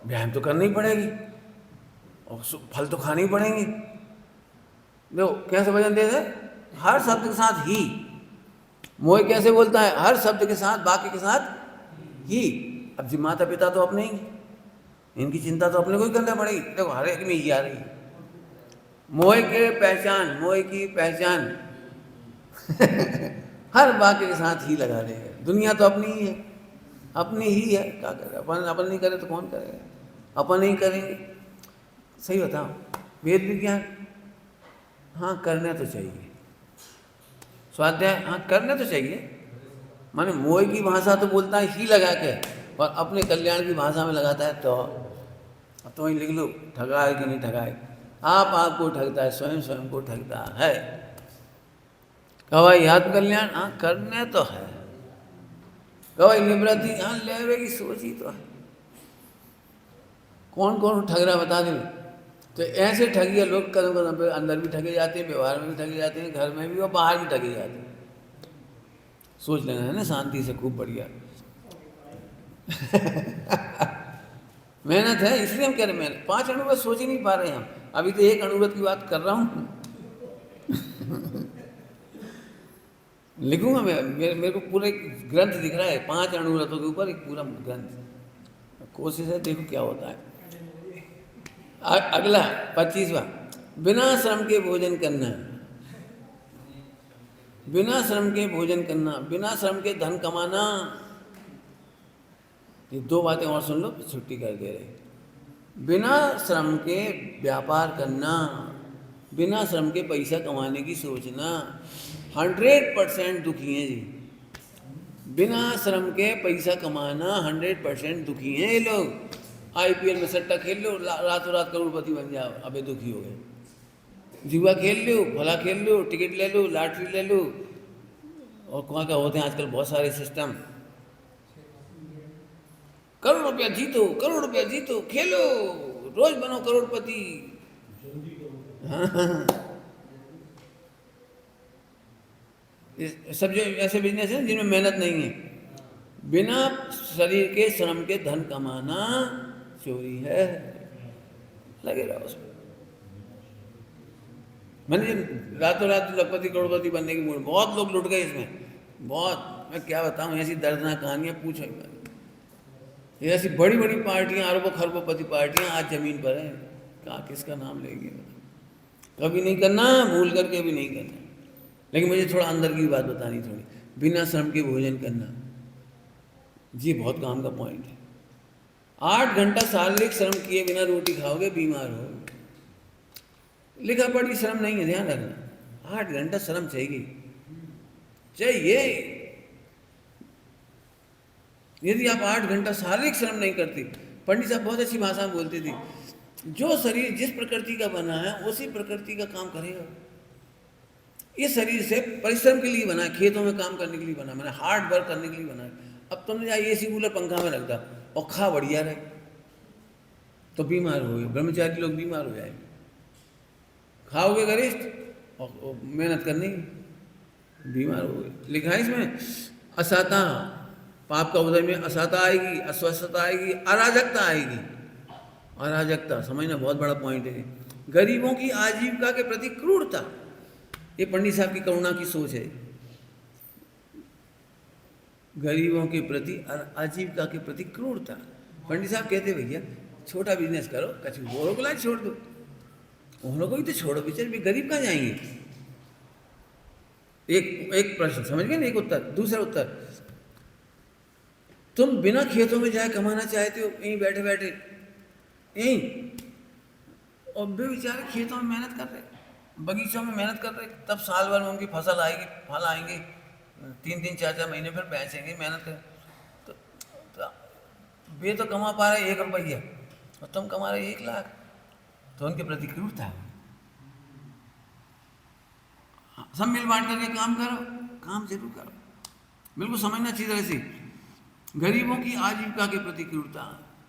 S1: व्यायाम तो करनी पड़ेगी और फल तो खाने ही पड़ेंगे। देखो कैसे वजन दे दे, हर शब्द के साथ ही। मोह कैसे बोलता है? हर शब्द के साथ, वाक्य के साथ ही। अब जी माता पिता तो अपने ही, इनकी चिंता तो अपने को ही करना पड़ेगी। देखो हर एक में ही आ रही, मोह के पहचान, मोह की पहचान हर वाक्य के साथ ही लगा रहे हैं। दुनिया तो अपनी ही है, अपनी ही है, क्या करें अपन? अपन नहीं करे तो कौन करेगा? अपन नहीं करेंगे। सही बताओ, वेद विज्ञान हाँ करना तो चाहिए, स्वाध्याय हाँ करना तो चाहिए, माने मोह की भाषा तो बोलता है ही लगा के, और अपने कल्याण की भाषा में लगाता है। तो अब तो वहीं लिख लो, ठगा है कि नहीं ठगा है? आप आपको ठगता है, स्वयं स्वयं को ठगता है। कवाई आत्म कल्याण हाँ करने तो है, कवाई निवृत्ति हाँ लेवे की सोची तो है। कौन कौन ठग रहा बता दें? तो ऐसे ठगिए लोग कदम कदम पे, अंदर भी ठगे जाते हैं, व्यवहार में भी ठगे जाते हैं, घर में भी और बाहर भी ठगे जाते हैं। सोच लेना है ना, शांति से, खूब बढ़िया मेहनत है, इसलिए हम कह रहे हैं मेहनत। 5 अणुव्रत सोच ही नहीं पा रहे हम, अभी तो 1 अणुव्रत की बात कर रहा हूँ लिखूंगा मैं, मेरे को पूरा एक ग्रंथ दिख रहा है 5 अणुव्रतों के ऊपर, एक पूरा ग्रंथ। कोशिश है, देखो क्या होता है। अगला 25वां, बिना श्रम के भोजन करना, बिना श्रम के भोजन करना, बिना श्रम के धन कमाना। ये 2 बातें और सुन लो, छुट्टी कर दे रहे। बिना श्रम के व्यापार करना, बिना श्रम के पैसा कमाने की सोचना, 100% दुखी हैं जी। बिना श्रम के पैसा कमाना 100% दुखी हैं ये लोग। IPL में सट्टा खेल लो, रातों रात करोड़पति बन जाओ, अबे दुखी हो गए। जुआ खेल लो, भला खेल लो, टिकट ले लो, लॉटरी ले लो, और कहाँ का होते हैं आजकल बहुत सारे सिस्टम। करोड़ रुपया जीतो, करोड़ रुपया जीतो, खेलो, रोज बनो करोड़पति। सब जो ऐसे बिजनेस हैं जिनमें मेहनत नहीं है, बिना शरीर के श्रम के धन कमाना चोरी है। लगे रहा उसमें। मैंने रातों रात लखपति करोड़पति बनने की मूड, बहुत लोग लुट गए इसमें, बहुत। मैं क्या बताऊं, ऐसी दर्दनाक कहानियां पूछो ही मत। ये ऐसी बड़ी बड़ी पार्टियां, अरबों खरबों पति पार्टियां आज जमीन पर हैं, कहाँ किसका नाम लेगी? कभी नहीं करना, भूल करके भी नहीं करना। लेकिन मुझे थोड़ा अंदर की बात बतानी थोड़ी। बिना श्रम के भोजन करना, ये बहुत काम का पॉइंट है। 8 घंटा शारीरिक श्रम किए बिना रोटी खाओगे, बीमार हो। लिखा पढ़ी श्रम नहीं है, ध्यान रखना। 8 घंटा श्रम चाहिए। यदि आप 8 घंटा शारीरिक श्रम नहीं करते, पंडित साहब बहुत अच्छी भाषा में बोलते थे, जो शरीर जिस प्रकृति का बना है उसी प्रकृति का काम करेगा। ये शरीर से परिश्रम के लिए बना है, खेतों में काम करने के लिए बना, मैंने हार्ड वर्क करने के लिए बना है। अब तुमने जाए एसी कूलर पंखा में रख दा और खा बढ़िया रहे तो बीमार हो गए। ब्रह्मचारी लोग बीमार हो जाएंगे। खाओगे गरिष्ठ और मेहनत करनी, बीमार हो गए। लिखा है इसमें असाता, पाप का उदय में असाता आएगी, अस्वस्थता आएगी, अराजकता आएगी। अराजकता समझना बहुत बड़ा पॉइंट है। गरीबों की आजीविका के प्रति क्रूरता, ये पंडित साहब की करुणा की सोच है। गरीबों के प्रति, आजीविका के प्रति क्रूरता। पंडित साहब कहते भैया छोटा बिजनेस करो, कछु बोरो को लाए छोड़ दो, उन्होंने को ही तो छोड़ो, बेचारे गरीब कहाँ जाएंगे। एक प्रश्न समझ गए ना, एक उत्तर। दूसरा उत्तर, तुम बिना खेतों में जाए कमाना चाहते हो, यहीं बैठे बैठे यहीं, और वे बेचारे खेतों में मेहनत कर रहे, बगीचों में मेहनत कर रहे, तब साल भर में उनकी फसल आएगी, फल आएंगे, 3-3, 4-4 महीने फिर बेचेंगे, मेहनत कर। तो वे तो कमा पा रहे 1 रुपया और तुम कमा रहे 1 लाख, तो उनके प्रति क्रूरता है। सब मिल बांट करके काम करो, काम जरूर करो, बिल्कुल समझना अच्छी तरह से। गरीबों की आजीविका के प्रति क्रूरता।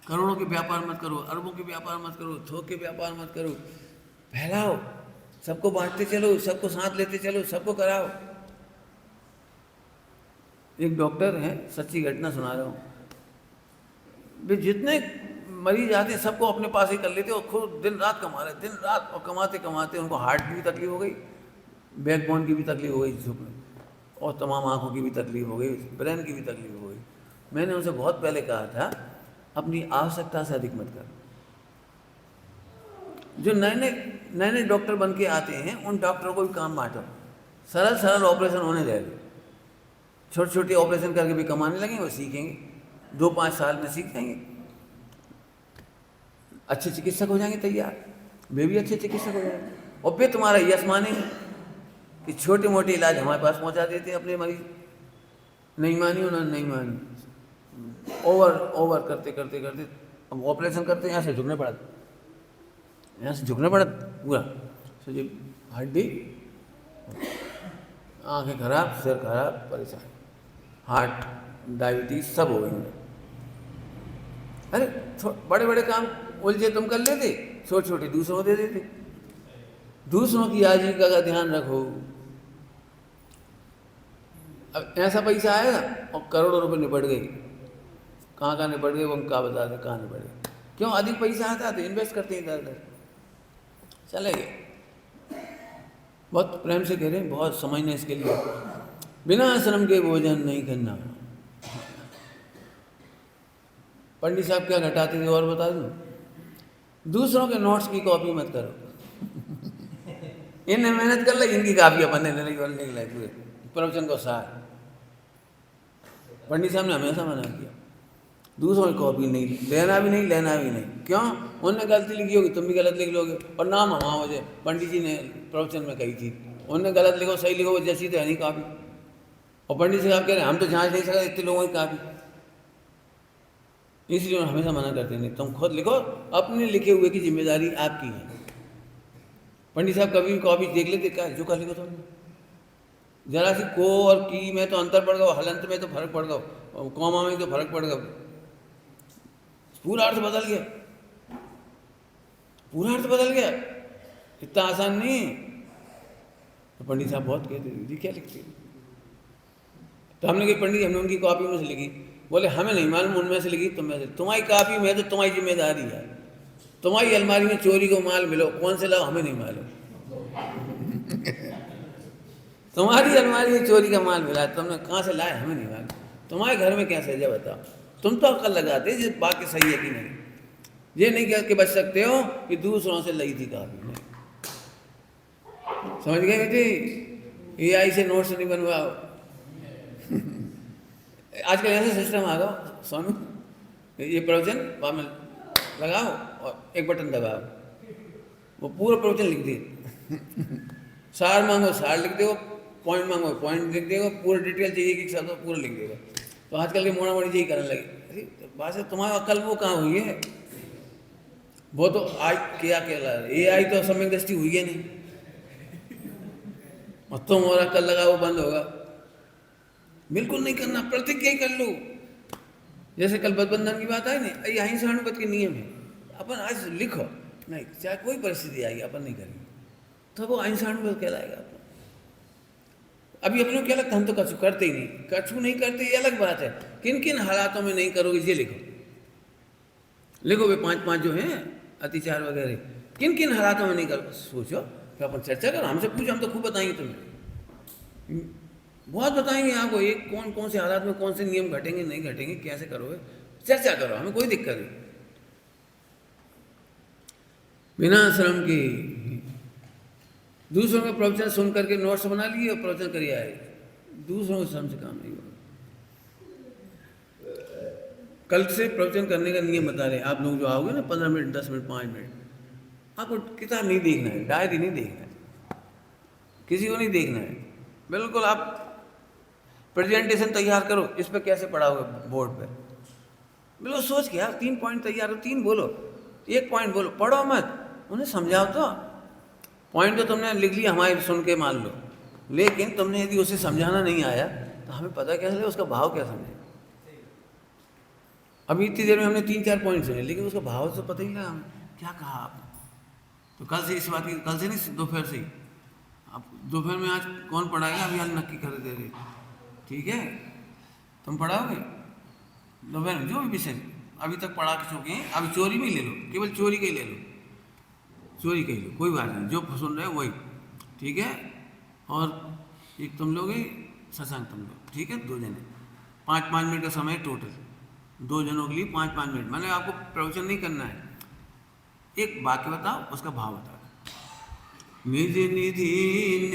S1: करोड़ों के व्यापार मत करो, अरबों के व्यापार मत करो, थोक के व्यापार मत करो, फैलाओ, सबको बांटते चलो, सबको साथ लेते चलो, सबको कराओ। एक डॉक्टर हैं, सच्ची घटना सुना रहा हूँ, वे जितने मरीज आते हैं सबको अपने पास ही कर लेते और खुद दिन रात कमा रहे, दिन रात, और कमाते कमाते उनको हार्ट की भी तकलीफ हो गई, बैकबोन की भी तकलीफ हो गई, और तमाम आँखों की भी तकलीफ हो गई, ब्रेन की भी तकलीफ हो गई। मैंने उनसे बहुत पहले कहा था, अपनी आवश्यकता से अधिक मत कर। जो नए नए डॉक्टर बन के आते हैं उन डॉक्टरों को भी काम बांटो, सरल ऑपरेशन होने दे। छोटे छोटे ऑपरेशन करके भी कमाने लगेंगे, वो सीखेंगे, 2-5 साल में सीख जाएंगे, अच्छे चिकित्सक हो जाएंगे तैयार, वे भी अच्छे चिकित्सक हो जाएंगे, और वे तुम्हारा यश मानेंगे कि छोटे मोटे इलाज हमारे पास पहुंचा देते हैं अपने मरीज। नहीं मानी उन्होंने, नहीं मानी, ओवर करते करते करते अब ऑपरेशन करते, यहाँ से झुकने पड़ा, यहाँ से झुकने पड़ा पूरा, सोचिए हड्डी, आंखें खराब, सिर खराब, परेशान, हार्ट, डायबिटीज सब हो गई। अरे बड़े बड़े काम उलझे तुम कर लेते, छोटे छोटे दूसरों को दे देते। दूसरों की आजीविका का ध्यान रखो। अब ऐसा पैसा आएगा और करोड़ों रुपए निपट गए, कहाँ निपट गए वो हम क्या बता दें, कहाँ निपट गए। क्यों? अधिक पैसा आता तो इन्वेस्ट करते हैं इधर उधर, चले गए। बहुत प्रेम से कह रहे हैं, बहुत समझने इसके लिए। बिना श्रम के भोजन नहीं करना। पंडित साहब क्या घटाते थे और बता दूं, दूसरों के नोट्स की कॉपी मत करो। इन्हें मेहनत कर ले, इनकी कापियां बनने लगी पूरे प्रवचन को सार। पंडित साहब ने हमेशा मना किया, दूसरों की कॉपी नहीं लेना, भी नहीं लेना भी नहीं। क्यों? उन्होंने गलती लिखी होगी, तुम भी गलत लिख लोगे, और नाम हमारा हो जाए। पंडित जी ने प्रवचन में कही थी, उन्होंने गलत लिखो सही लिखो, जैसी तो है नहीं कापी। और पंडित साहब कह रहे हैं हम तो जांच नहीं सकते इतने लोगों की कापी, इसलिए हमेशा मना करते नहीं, तुम खुद लिखो, अपने लिखे हुए की जिम्मेदारी आपकी है। पंडित साहब कभी भी कॉपी देख लेते, क्या जो कर लिखो तुमने, जरा सी को और की में तो अंतर पड़ गया, हलंत में तो फर्क पड़ गया, कौमा में तो फर्क पड़ गया, पूरा अर्थ बदल गया, पूरा अर्थ बदल गया। इतना आसान नहीं। तो पंडित साहब बहुत कहते थे, जी क्या लिखते, तो हमने कही पंडित, हमने उनकी कॉपी में से लिखी। बोले हमें नहीं मालूम उनमें से लिखी, तुम में से। तुम्हारी कॉपी में तो तुम्हारी जिम्मेदारी है, तुम्हारी अलमारी में चोरी को माल मिलो, कौन से लाओ हमें नहीं मालूम। तुम्हारी अलमारी में चोरी का माल मिला, तुमने कहाँ से लाए हमें नहीं मालूम, तुम्हारे घर में क्या सजा बताओ। तुम तो अक्ल लगाते ये बात सही है कि नहीं, ये नहीं कह के बच सकते हो कि दूसरों से लई थी कॉपी में। समझ गए बेटी? AI से नोट्स नहीं बनवाओ। आजकल ऐसा सिस्टम आ गया सोनू, ये प्रवचन वहाँ में लगाओ और एक बटन दबाओ, वो पूरा प्रवचन लिख दे। सार मांगो सार लिख देगा, पॉइंट मांगो पॉइंट लिख देगा, पूरा डिटेल चाहिए कि सब पूरा लिख देगा। तो आजकल के मोड़ा मोड़ी यही करने लगे। अरे बात है, तुम्हारा अकल वो कहाँ हुई है? वो तो आज क्या कहला AI तो सम्यक दृष्टि हुई है नहीं, और तुम और अकल लगा वो बंद होगा। बिल्कुल नहीं करना, प्रतिज्ञा ही कर लो। जैसे कल बंधन की बात आई नहीं, ये अहिंसा अनुपात के नियम है, अपन आज लिखो नहीं, चाहे कोई परिस्थिति आएगी अपन नहीं करेंगे, तो वो अहिंसा अनुपात कहलाएगा। अभी अपने को क्या लगता है, हम तो कछु करते ही नहीं, कछु नहीं करते ये अलग बात है, किन किन हालातों में नहीं करोगे ये लिखो। लिखो वे 5 जो हैं अतिचार वगैरह, किन किन हालातों में नहीं करो, सोचो, फिर अपन चर्चा करो, हमसे पूछो, हम तो खूब बताएंगे तुम्हें, बहुत बताएंगे आपको, ये कौन कौन से हालात में कौन से नियम घटेंगे नहीं घटेंगे, कैसे करोगे, चर्चा करो, हमें कोई दिक्कत नहीं। बिना श्रम की दूसरों का प्रवचन सुन करके नोट्स बना लिए और प्रवचन करिए आए, दूसरों के श्रम से काम नहीं होगा। कल से प्रवचन करने का नियम बता रहे आप लोग जो आओगे ना, 15 मिनट 10 मिनट 5 मिनट, आपको किताब नहीं देखना है, डायरी नहीं देखना है, किसी को नहीं देखना है, बिल्कुल आप प्रेजेंटेशन तैयार करो, इस पर कैसे पढ़ाओगे बोर्ड पे, बिल्कुल सोच के यार 3 पॉइंट तैयार हो, 3 बोलो, 1 पॉइंट बोलो, पढ़ो मत, उन्हें समझाओ। तो पॉइंट तो तुमने लिख लिया हमारे सुन के मान लो, लेकिन तुमने यदि उसे समझाना नहीं आया तो हमें पता कैसे लगे उसका भाव क्या समझे। अभी इतनी देर में हमने 3-4 पॉइंट सुने, लेकिन उसका भाव तो पता ही लगा हमें क्या कहा आपने। तो कल से इस बात की, कल से नहीं दोपहर से ही, अब दोपहर में आज कौन पढ़ाएगा अभी हाल नक्की कर दे रहे, ठीक है, तुम पढ़ाओगे दोपहर में जो भी विषय अभी तक पढ़ा के चुके हैं, अभी चोरी भी ले लो, केवल चोरी का ही ले लो, चोरी का ही लो, कोई बात नहीं, जो सुन रहे हो वही, ठीक है। और एक तुम लोग सत्संग तुम लोग, ठीक है, 2 जने, 5-5 मिनट का समय टोटल, 2 जनों के लिए 5-5 मिनट, मैंने आपको प्रवचन नहीं करना है, एक वाक्य बताओ उसका भाव बताओ। निज निधि